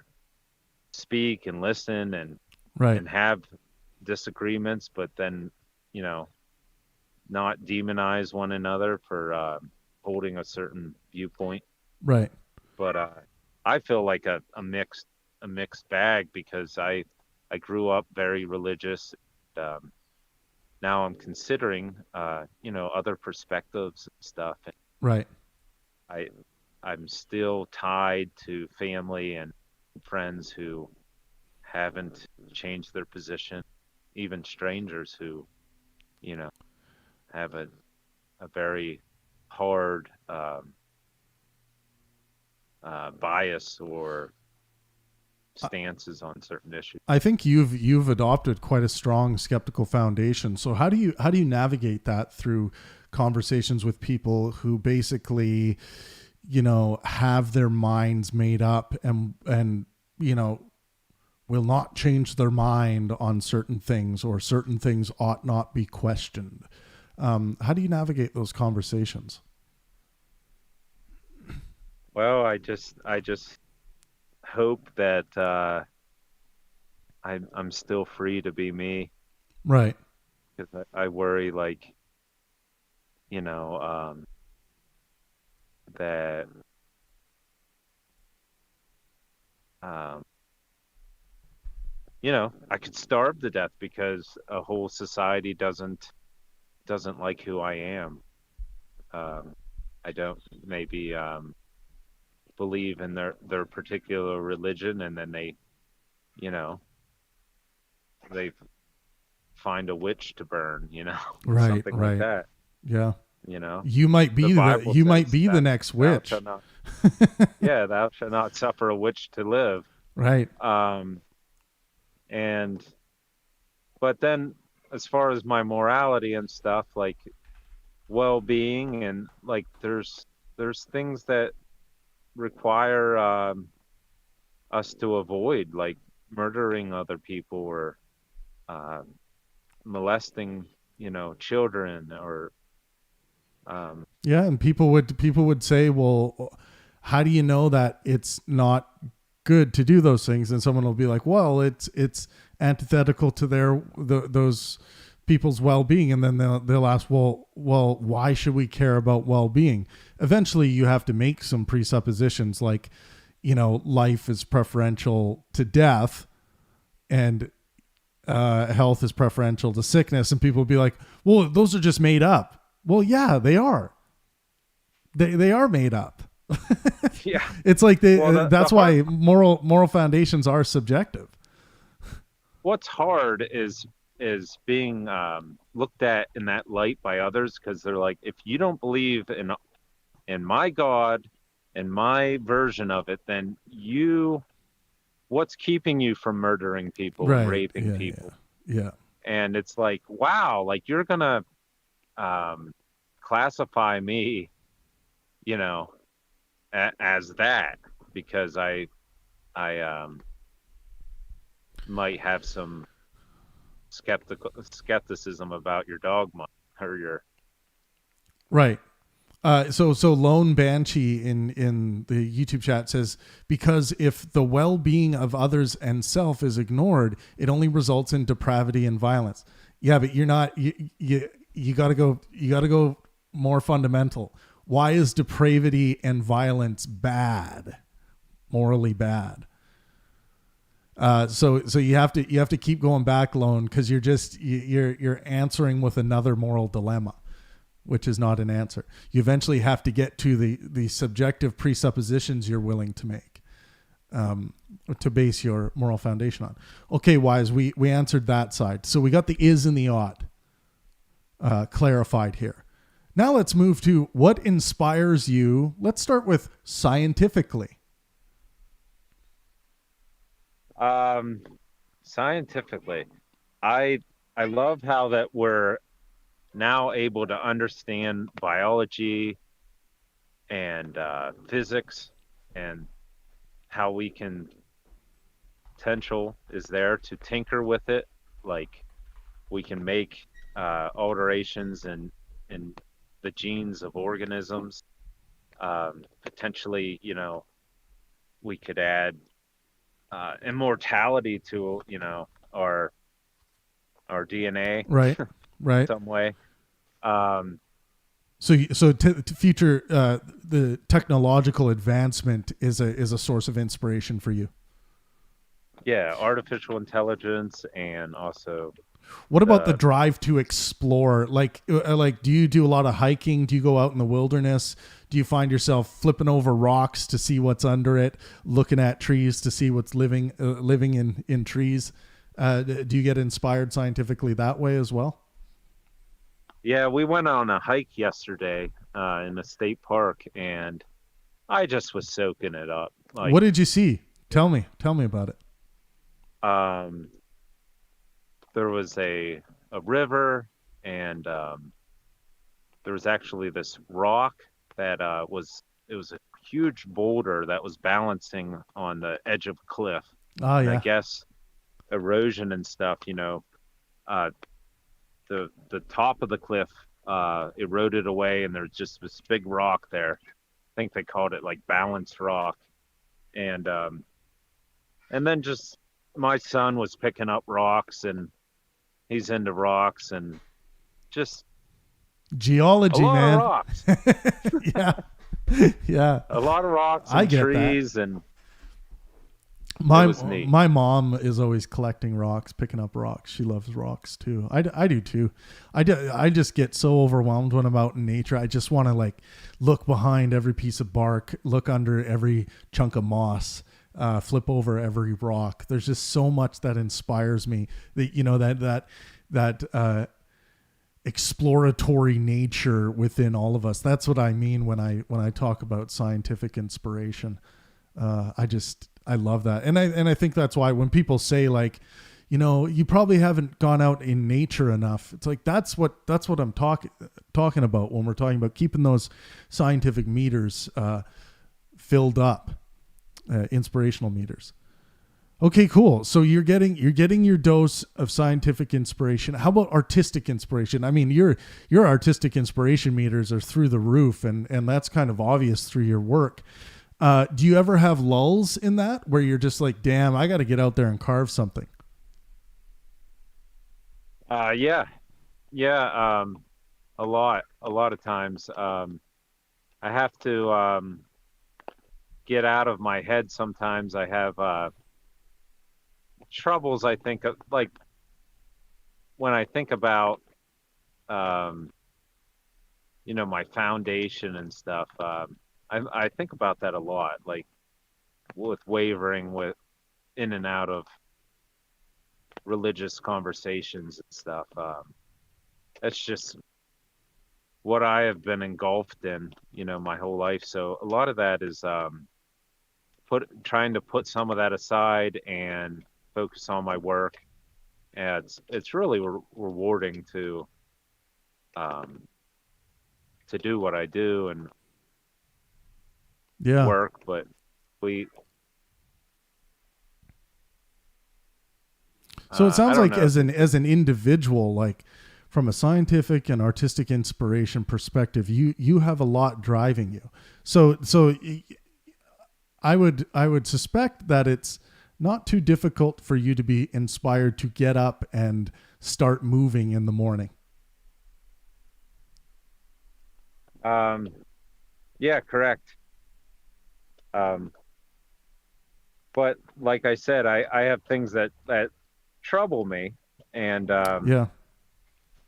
speak and listen and Right. and have disagreements, but then not demonize one another for holding a certain viewpoint. Right. But I feel like a mixed bag because I grew up very religious. Now I'm considering other perspectives and stuff. And Right. I'm still tied to family and friends who haven't changed their position, even strangers who have a very hard bias or stances on certain issues. I think you've adopted quite a strong skeptical foundation. So how do you navigate that through conversations with people who basically, have their minds made up and will not change their mind on certain things, or certain things ought not be questioned? How do you navigate those conversations? Well, I just hope that I'm still free to be me, Right. because I worry, like, that I could starve to death because a whole society doesn't like who I am. I don't maybe believe in their particular religion, and then they find a witch to burn, Right. something Right. like that. Yeah. You might be the next witch. Yeah, thou shalt not suffer a witch to live. Right. But then as far as my morality and stuff, like well-being, and like there's things that require us to avoid, like murdering other people or molesting children, or Yeah, and people would say, well, how do you know that it's not good to do those things? And someone will be like, well, it's antithetical to those people's well-being. And then they'll ask, well, why should we care about well-being? Eventually you have to make some presuppositions, like, life is preferential to death, and health is preferential to sickness. And people will be like, well, those are just made up. Well, yeah, they are. They are made up. yeah. It's like that's why moral foundations are subjective. What's hard is is being looked at in that light by others, because they're like, if you don't believe in my God and my version of it, then what's keeping you from murdering people and Right. raping Yeah. people? Yeah. And it's like, wow, like you're gonna classify me, as that, because I might have some skepticism about your dogma or your. Right. So Lone Banshee in the YouTube chat says, because if the well-being of others and self is ignored, it only results in depravity and violence. Yeah, but you're not. You got to go more fundamental. Why is depravity and violence bad, morally bad? So you have to keep going back, Lone, because you're answering with another moral dilemma, which is not an answer. You eventually have to get to the subjective presuppositions you're willing to make, to base your moral foundation on. Okay, Wise, we answered that side. So we got the is and the ought clarified here. Now let's move to what inspires you. Let's start with scientifically. Scientifically, I love how that we're now able to understand biology and physics, and how we can potential is there to tinker with it. Like, we can make alterations in the genes of organisms. Potentially, we could add immortality to our DNA, Right. Right. some way. So to future the technological advancement is a source of inspiration for you. Yeah, artificial intelligence, and also. What about the drive to explore? Like, do you do a lot of hiking? Do you go out in the wilderness? Do you find yourself flipping over rocks to see what's under it, looking at trees to see what's living in trees? Do you get inspired scientifically that way as well? Yeah, we went on a hike yesterday in a state park, and I just was soaking it up. Like, what did you see? Tell me about it. There was a river, and there was actually this rock that it was a huge boulder that was balancing on the edge of a cliff. Oh, And yeah. I guess erosion and stuff, the top of the cliff eroded away, and there's just this big rock there. I think they called it like balanced rock. And then just my son was picking up rocks, and he's into rocks, and just Geology, a lot man. of rocks. Yeah. Yeah. A lot of rocks I and get trees, and it was neat. My mom is always collecting rocks, picking up rocks. She loves rocks too. I do too. I just get so overwhelmed when I'm out in nature. I just want to like look behind every piece of bark, look under every chunk of moss, flip over every rock. There's just so much that inspires me. That exploratory nature within all of us. That's what I mean when I talk about scientific inspiration. I love that. And I think that's why when people say like, you probably haven't gone out in nature enough. It's like, that's what I'm talking about when we're talking about keeping those scientific meters filled up, inspirational meters. Okay, cool. So you're getting your dose of scientific inspiration. How about artistic inspiration? I mean, your artistic inspiration meters are through the roof, and that's kind of obvious through your work. Do you ever have lulls in that where you're just like, damn, I got to get out there and carve something? Yeah. A lot of times. I have to get out of my head sometimes. I have troubles, I think, like when I think about my foundation and stuff. I think about that a lot, like with wavering in and out of religious conversations and stuff. That's just what I have been engulfed in, my whole life. So a lot of that is trying to put some of that aside and focus on my work. And it's really rewarding to do what I do and Yeah. work, but we. So it sounds I don't like know. as an individual, like from a scientific and artistic inspiration perspective, you have a lot driving you. So I would suspect that it's not too difficult for you to be inspired to get up and start moving in the morning. Yeah, correct. Um, but like I said, I have things that trouble me, and Yeah.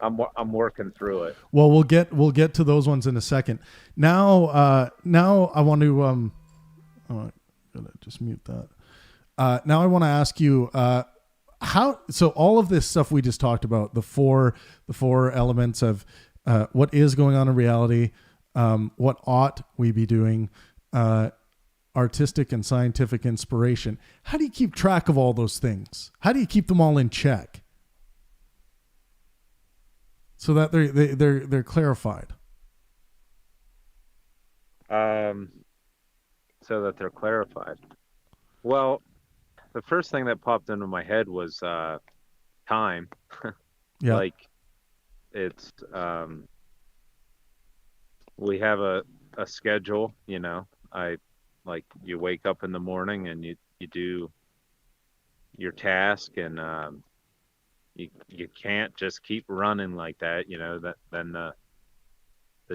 I'm working through it. Well, we'll get to those ones in a second. Now I want to oh, I gotta just mute that. Now I want to ask you how. So all of this stuff we just talked about, the four elements of what is going on in reality, what ought we be doing, artistic and scientific inspiration. How do you keep track of all those things? How do you keep them all in check so that they're clarified? So that they're clarified. Well, the first thing that popped into my head was time. Yeah. Like it's we have a schedule, I like you wake up in the morning and you do your task, and you can't just keep running like that, that then the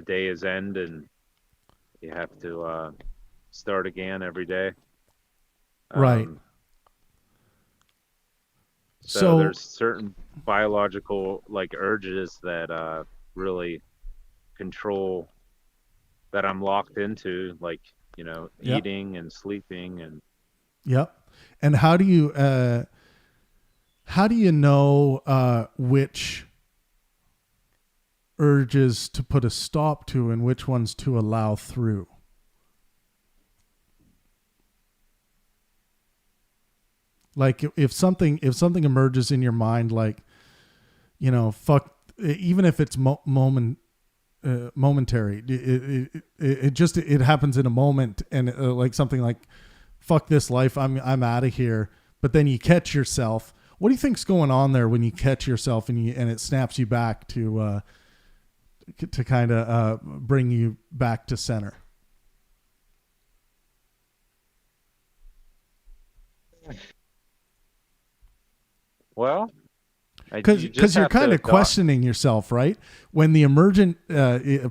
day is end and you have to start again every day. Right. So there's certain biological like urges that really control that I'm locked into, like, Yep. eating and sleeping and. Yep. And how do you know which urges to put a stop to and which ones to allow through? Like if something emerges in your mind, like, fuck, even if it's momentary, it happens in a moment, and like something like, fuck this life, I'm out of here. But then you catch yourself. What do you think's going on there when you catch yourself and it snaps you back to kind of bring you back to center? Well, because you're kind of questioning yourself, right? When the emergent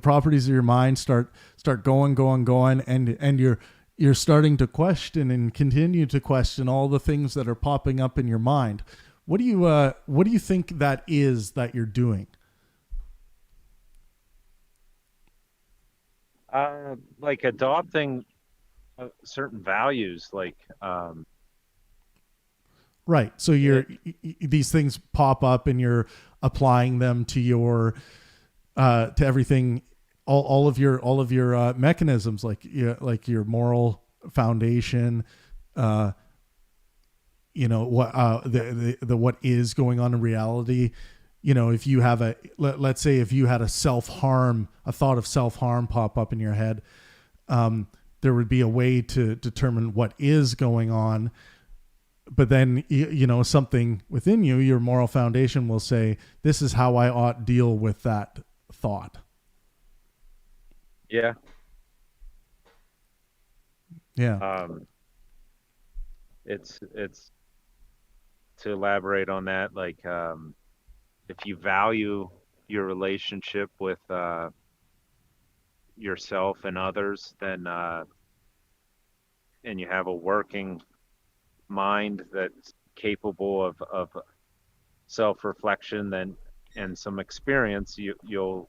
properties of your mind start going, and you're starting to question and continue to question all the things that are popping up in your mind. What do you think that is that you're doing? Like adopting certain values, like. Right. So these things pop up and you're applying them to your to everything, all of your mechanisms, like your moral foundation, what what is going on in reality. If you have let's say if you had a thought of self-harm pop up in your head, there would be a way to determine what is going on. But then, something within you, your moral foundation will say, this is how I ought deal with that thought. Yeah. Yeah. It's to elaborate on that, like, if you value your relationship with yourself and others, then and you have a working mind that's capable of self-reflection and some experience, you'll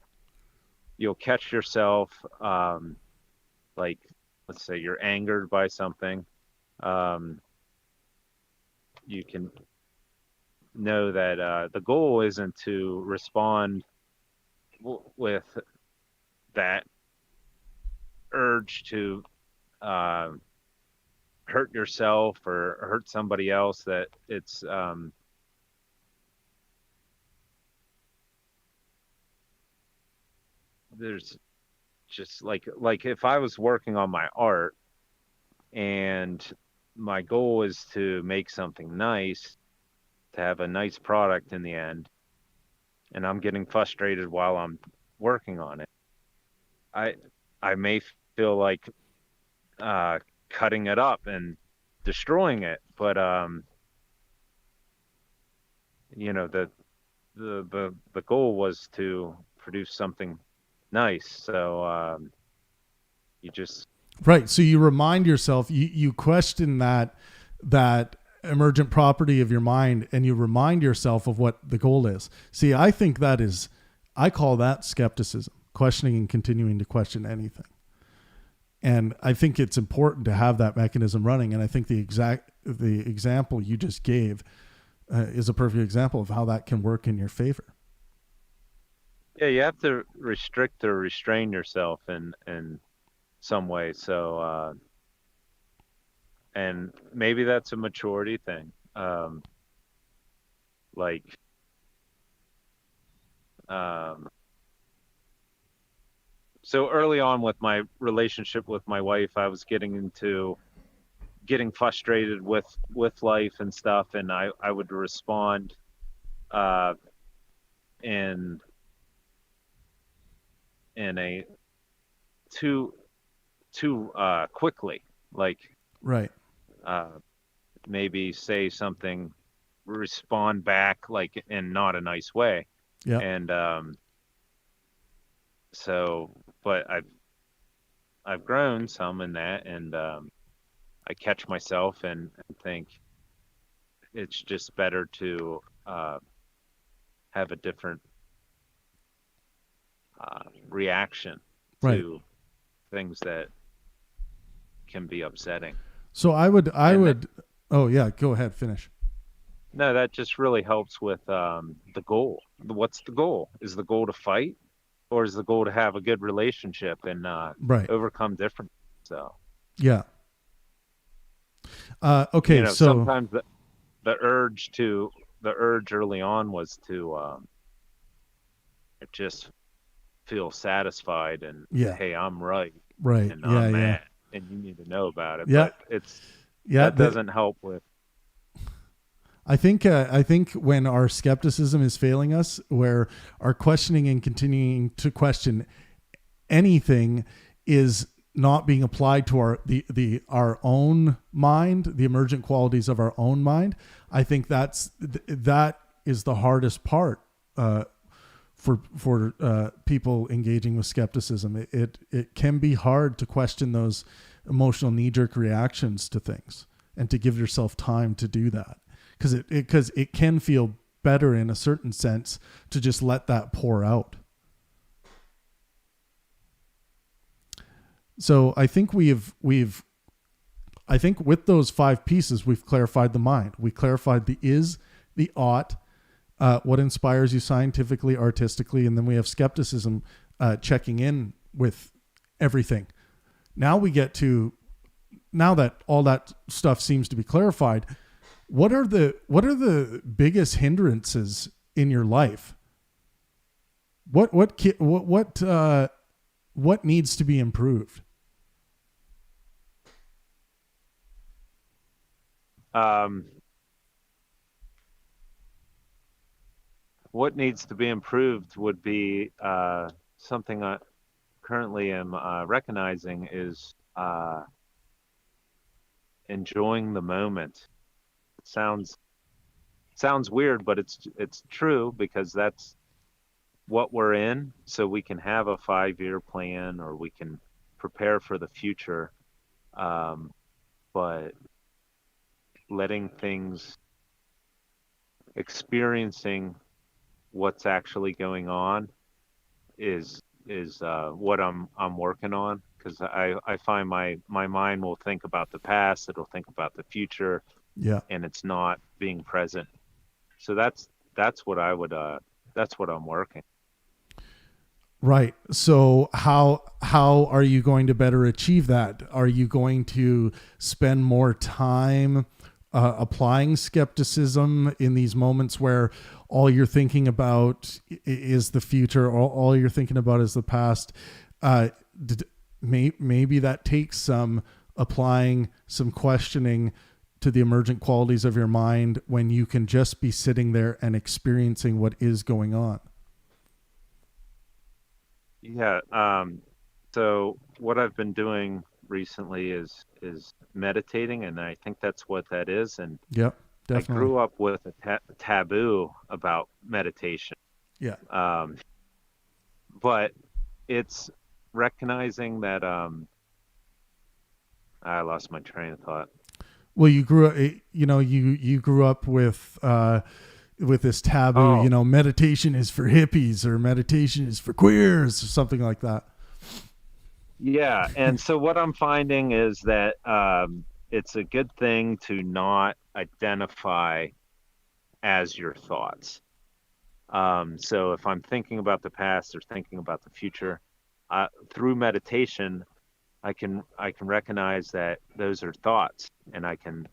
catch yourself, like, let's say you're angered by something, you can know that the goal isn't to respond with that urge to uh, hurt yourself or hurt somebody else. That it's there's just like if I was working on my art and my goal is to make something nice, to have a nice product in the end, and I'm getting frustrated while I'm working on it, I I may feel like uh, cutting it up and destroying it, but you know the goal was to produce something nice, so you just Right. So you remind yourself, you question that emergent property of your mind, and you remind yourself of what the goal is. See, I call that skepticism, questioning and continuing to question anything. And I think it's important to have that mechanism running. And I think the example you just gave is a perfect example of how that can work in your favor. yeah, you have to restrict or restrain yourself in some way. So and maybe that's a maturity thing. Like um, so early on with my relationship with my wife, I was getting frustrated with life and stuff, and I would respond uh, in a too quickly, like Right. uh, maybe say something, respond back like in not a nice way. Yeah. And so, but I've grown some in that, and I catch myself and think it's just better to have a different reaction Right. to things that can be upsetting. So I would, And that, oh yeah, go ahead, finish. no, that just really helps with the goal. What's the goal? Is the goal to fight, or is the goal to have a good relationship and Right. overcome different? So, Yeah. Okay. So sometimes the urge early on was to just feel satisfied and, yeah. hey, I'm right Right. and Yeah. I'm Yeah. mad and you need to know about it. Yeah. But Yeah. that doesn't help with. I think when our skepticism is failing us, where our questioning and continuing to question anything is not being applied to our own mind, the emergent qualities of our own mind, I think that is the hardest part for people engaging with skepticism. It can be hard to question those emotional knee-jerk reactions to things and to give yourself time to do that, because it can feel better in a certain sense to just let that pour out. So I think I think with those 5 pieces, we've clarified the mind. We clarified the is, the ought, what inspires you scientifically, artistically, and then we have skepticism checking in with everything. Now that all that stuff seems to be clarified, what are the biggest hindrances in your life? What needs to be improved? What needs to be improved would be something I currently am recognizing is enjoying the moment. It sounds weird, but it's true, because that's what we're in. So we can have a 5-year plan, or we can prepare for the future, but letting things, experiencing what's actually going on is what I'm working on, because I find my mind will think about the past, it'll think about the future, Yeah. and it's not being present So that's what I would that's what I'm working. Right. So how are you going to better achieve that? Are you going to spend more time applying skepticism in these moments where all you're thinking about is the future, or all you're thinking about is the past? Maybe that takes some applying, some questioning to the emergent qualities of your mind when you can just be sitting there and experiencing what is going on. Yeah. So what I've been doing recently is meditating, and I think that's what that is. And Yep, I definitely. grew up with a taboo about meditation. Yeah. But it's recognizing that I lost my train of thought. Well, you grew up, you grew up with this taboo, Oh. Meditation is for hippies, or meditation is for queers, or something like that. Yeah, and so what I'm finding is that it's a good thing to not identify as your thoughts. So if I'm thinking about the past or thinking about the future, through meditation, I can recognize that those are thoughts, and I can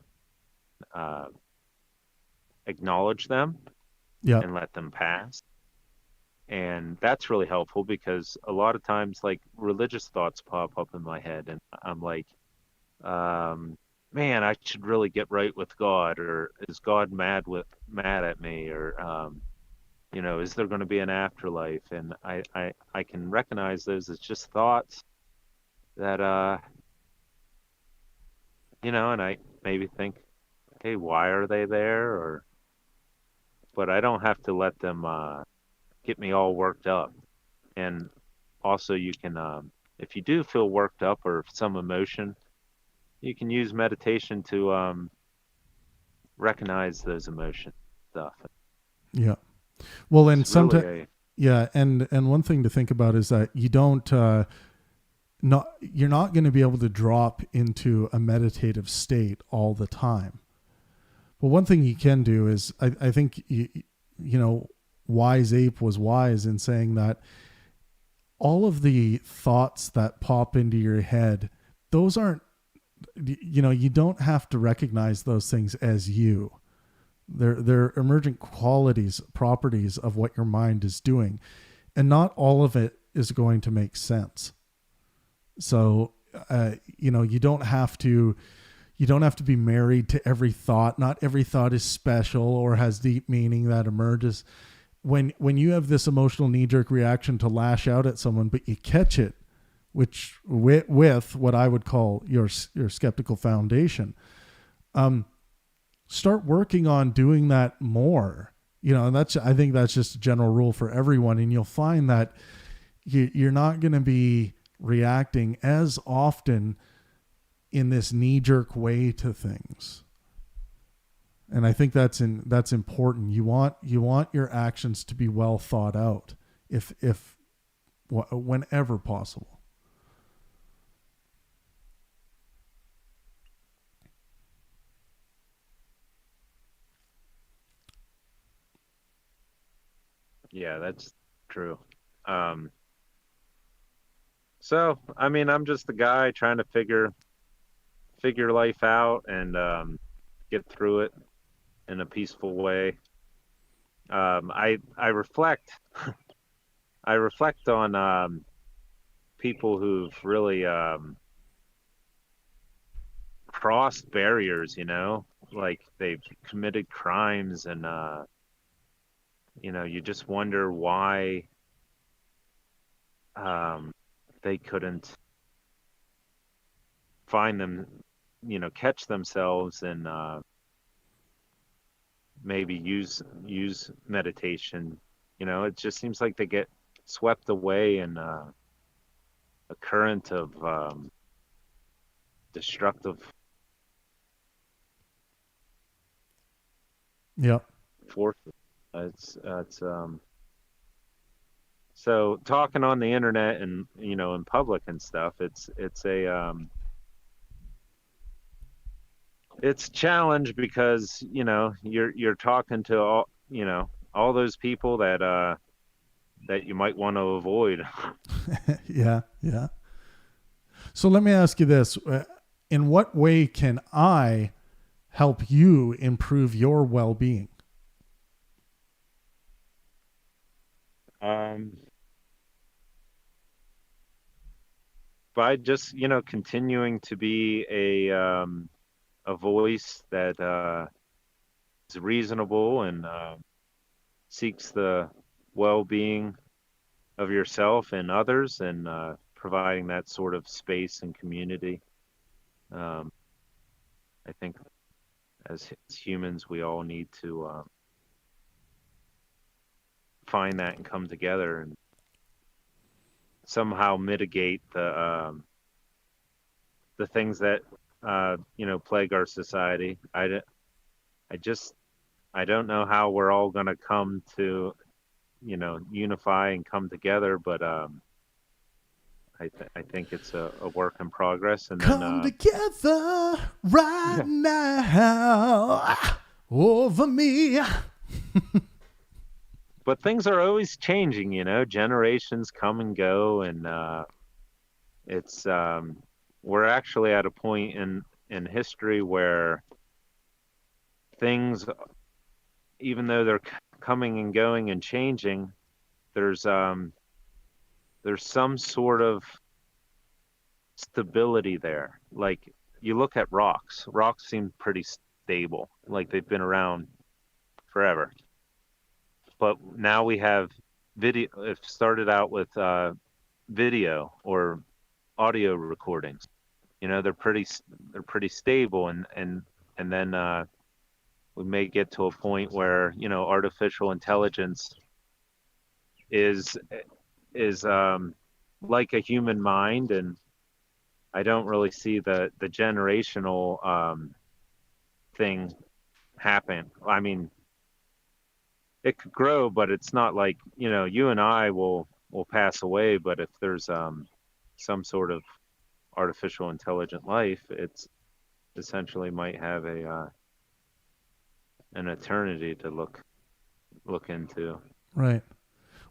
uh, acknowledge them Yeah. and let them pass. And that's really helpful because a lot of times, like, religious thoughts pop up in my head, and I'm like, man, I should really get right with God, or is God mad at me, or is there going to be an afterlife? And I can recognize those as just thoughts that and I maybe think, hey, why are they there? But I don't have to let them get me all worked up. And also, you can, if you do feel worked up or some emotion, you can use meditation to recognize those emotion stuff. Yeah. Well, and It's really sometimes, yeah. And one thing to think about is that you're not going to be able to drop into a meditative state all the time. Well, one thing you can do is, I think, Wise Ape was wise in saying that all of the thoughts that pop into your head, those aren't, you don't have to recognize those things as you. They're emergent qualities, properties of what your mind is doing. And not all of it is going to make sense. So, you don't have to be married to every thought. Not every thought is special or has deep meaning that emerges. When you have this emotional knee-jerk reaction to lash out at someone, but you catch it, which with what I would call your skeptical foundation, start working on doing that more. And I think that's just a general rule for everyone. And you'll find that you're not going to be reacting as often in this knee-jerk way to things. And I think that's important. You want your actions to be well thought out, if whenever possible. Yeah, that's true. So, I mean, I'm just the guy trying to figure life out and get through it in a peaceful way. I reflect I reflect on people who've really crossed barriers, like they've committed crimes, and you just wonder why they couldn't find them, catch themselves, and maybe use meditation. It just seems like they get swept away in a current of destructive forces. It's so talking on the internet and in public and stuff, it's a challenge because you're talking to all those people that that you might want to avoid. Yeah, yeah. So let me ask you this. In what way can I help you improve your well-being? By just continuing to be a voice that is reasonable and seeks the well-being of yourself and others, and providing that sort of space and community. um, I think as humans we all need to find that and come together and somehow mitigate the things that plague our society. I don't know how we're all going to come to unify and come together, but I think it's a work in progress. And Come then together right now over me. but things are always changing, generations come and go, and it's we're actually at a point in history where things, even though they're coming and going and changing, there's some sort of stability there. Like, you look at rocks seem pretty stable, like they've been around forever. But now we have video. It started out with video or audio recordings. They're pretty stable, and then we may get to a point where artificial intelligence is like a human mind, and I don't really see the generational thing happen. I mean, it could grow, but it's not like you and I will pass away. But if there's some sort of artificial intelligent life, it's essentially might have an eternity to look into. Right.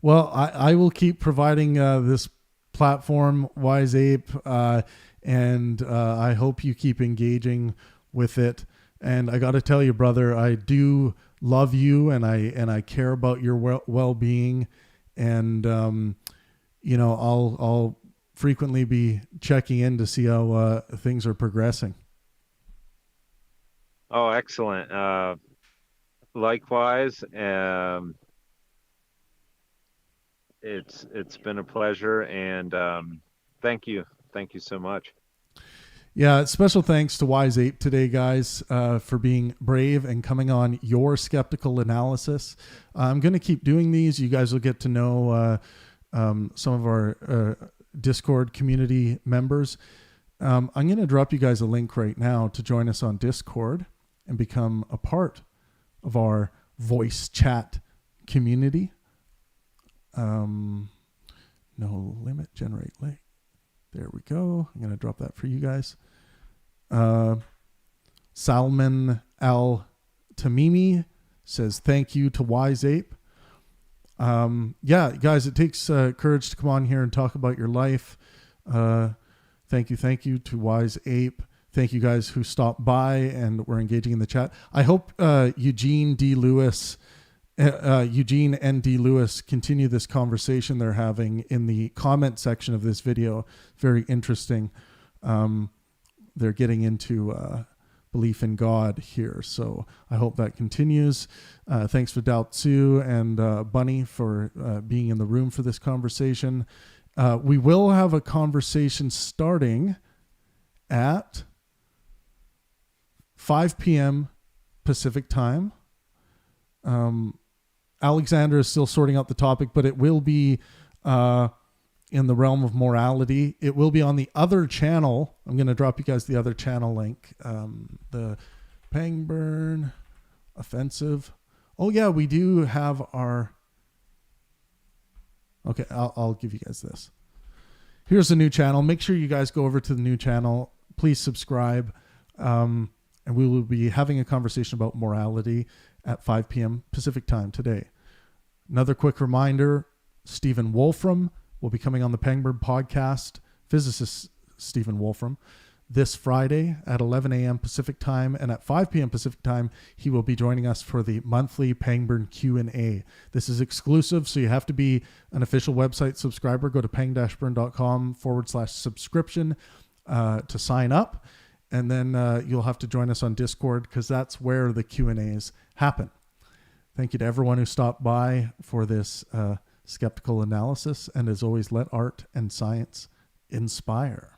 Well, I will keep providing this platform, Wise Ape, and I hope you keep engaging with it. And I got to tell you, brother, I do love you, and I care about your well-being, and I'll frequently be checking in to see how things are progressing. Oh, excellent. Likewise. It's been a pleasure, and thank you so much. Yeah, special thanks to Wise Ape today, guys, for being brave and coming on your skeptical analysis. I'm going to keep doing these. You guys will get to know some of our Discord community members. I'm going to drop you guys a link right now to join us on Discord and become a part of our voice chat community. No limit, generate link. There we go. I'm going to drop that for you guys. Salman Al Tamimi says, thank you to Wise Ape. Yeah, guys, it takes courage to come on here and talk about your life. Thank you to Wise Ape. Thank you guys who stopped by and were engaging in the chat. I hope Eugene and D. Lewis continue this conversation they're having in the comment section of this video. Very interesting. They're getting into belief in God here. So I hope that continues. Thanks for Dao Tzu and Bunny for being in the room for this conversation. We will have a conversation starting at 5 p.m. Pacific time. Alexander is still sorting out the topic, but it will be in the realm of morality. It will be on the other channel. I'm going to drop you guys the other channel link. The Pangburn Offensive. Oh yeah, we do have our... Okay, I'll give you guys this. Here's the new channel. Make sure you guys go over to the new channel. Please subscribe. and we will be having a conversation about morality at 5 p.m. Pacific time today. Another quick reminder, Stephen Wolfram will be coming on the Pangburn podcast, physicist Stephen Wolfram, this Friday at 11 a.m. Pacific time, and at 5 p.m. Pacific time, he will be joining us for the monthly Pangburn Q&A. This is exclusive, so you have to be an official website subscriber. Go to pang-burn.com/subscription to sign up, and then you'll have to join us on Discord because that's where the Q&As happen. Thank you to everyone who stopped by for this skeptical analysis, and as always, let art and science inspire.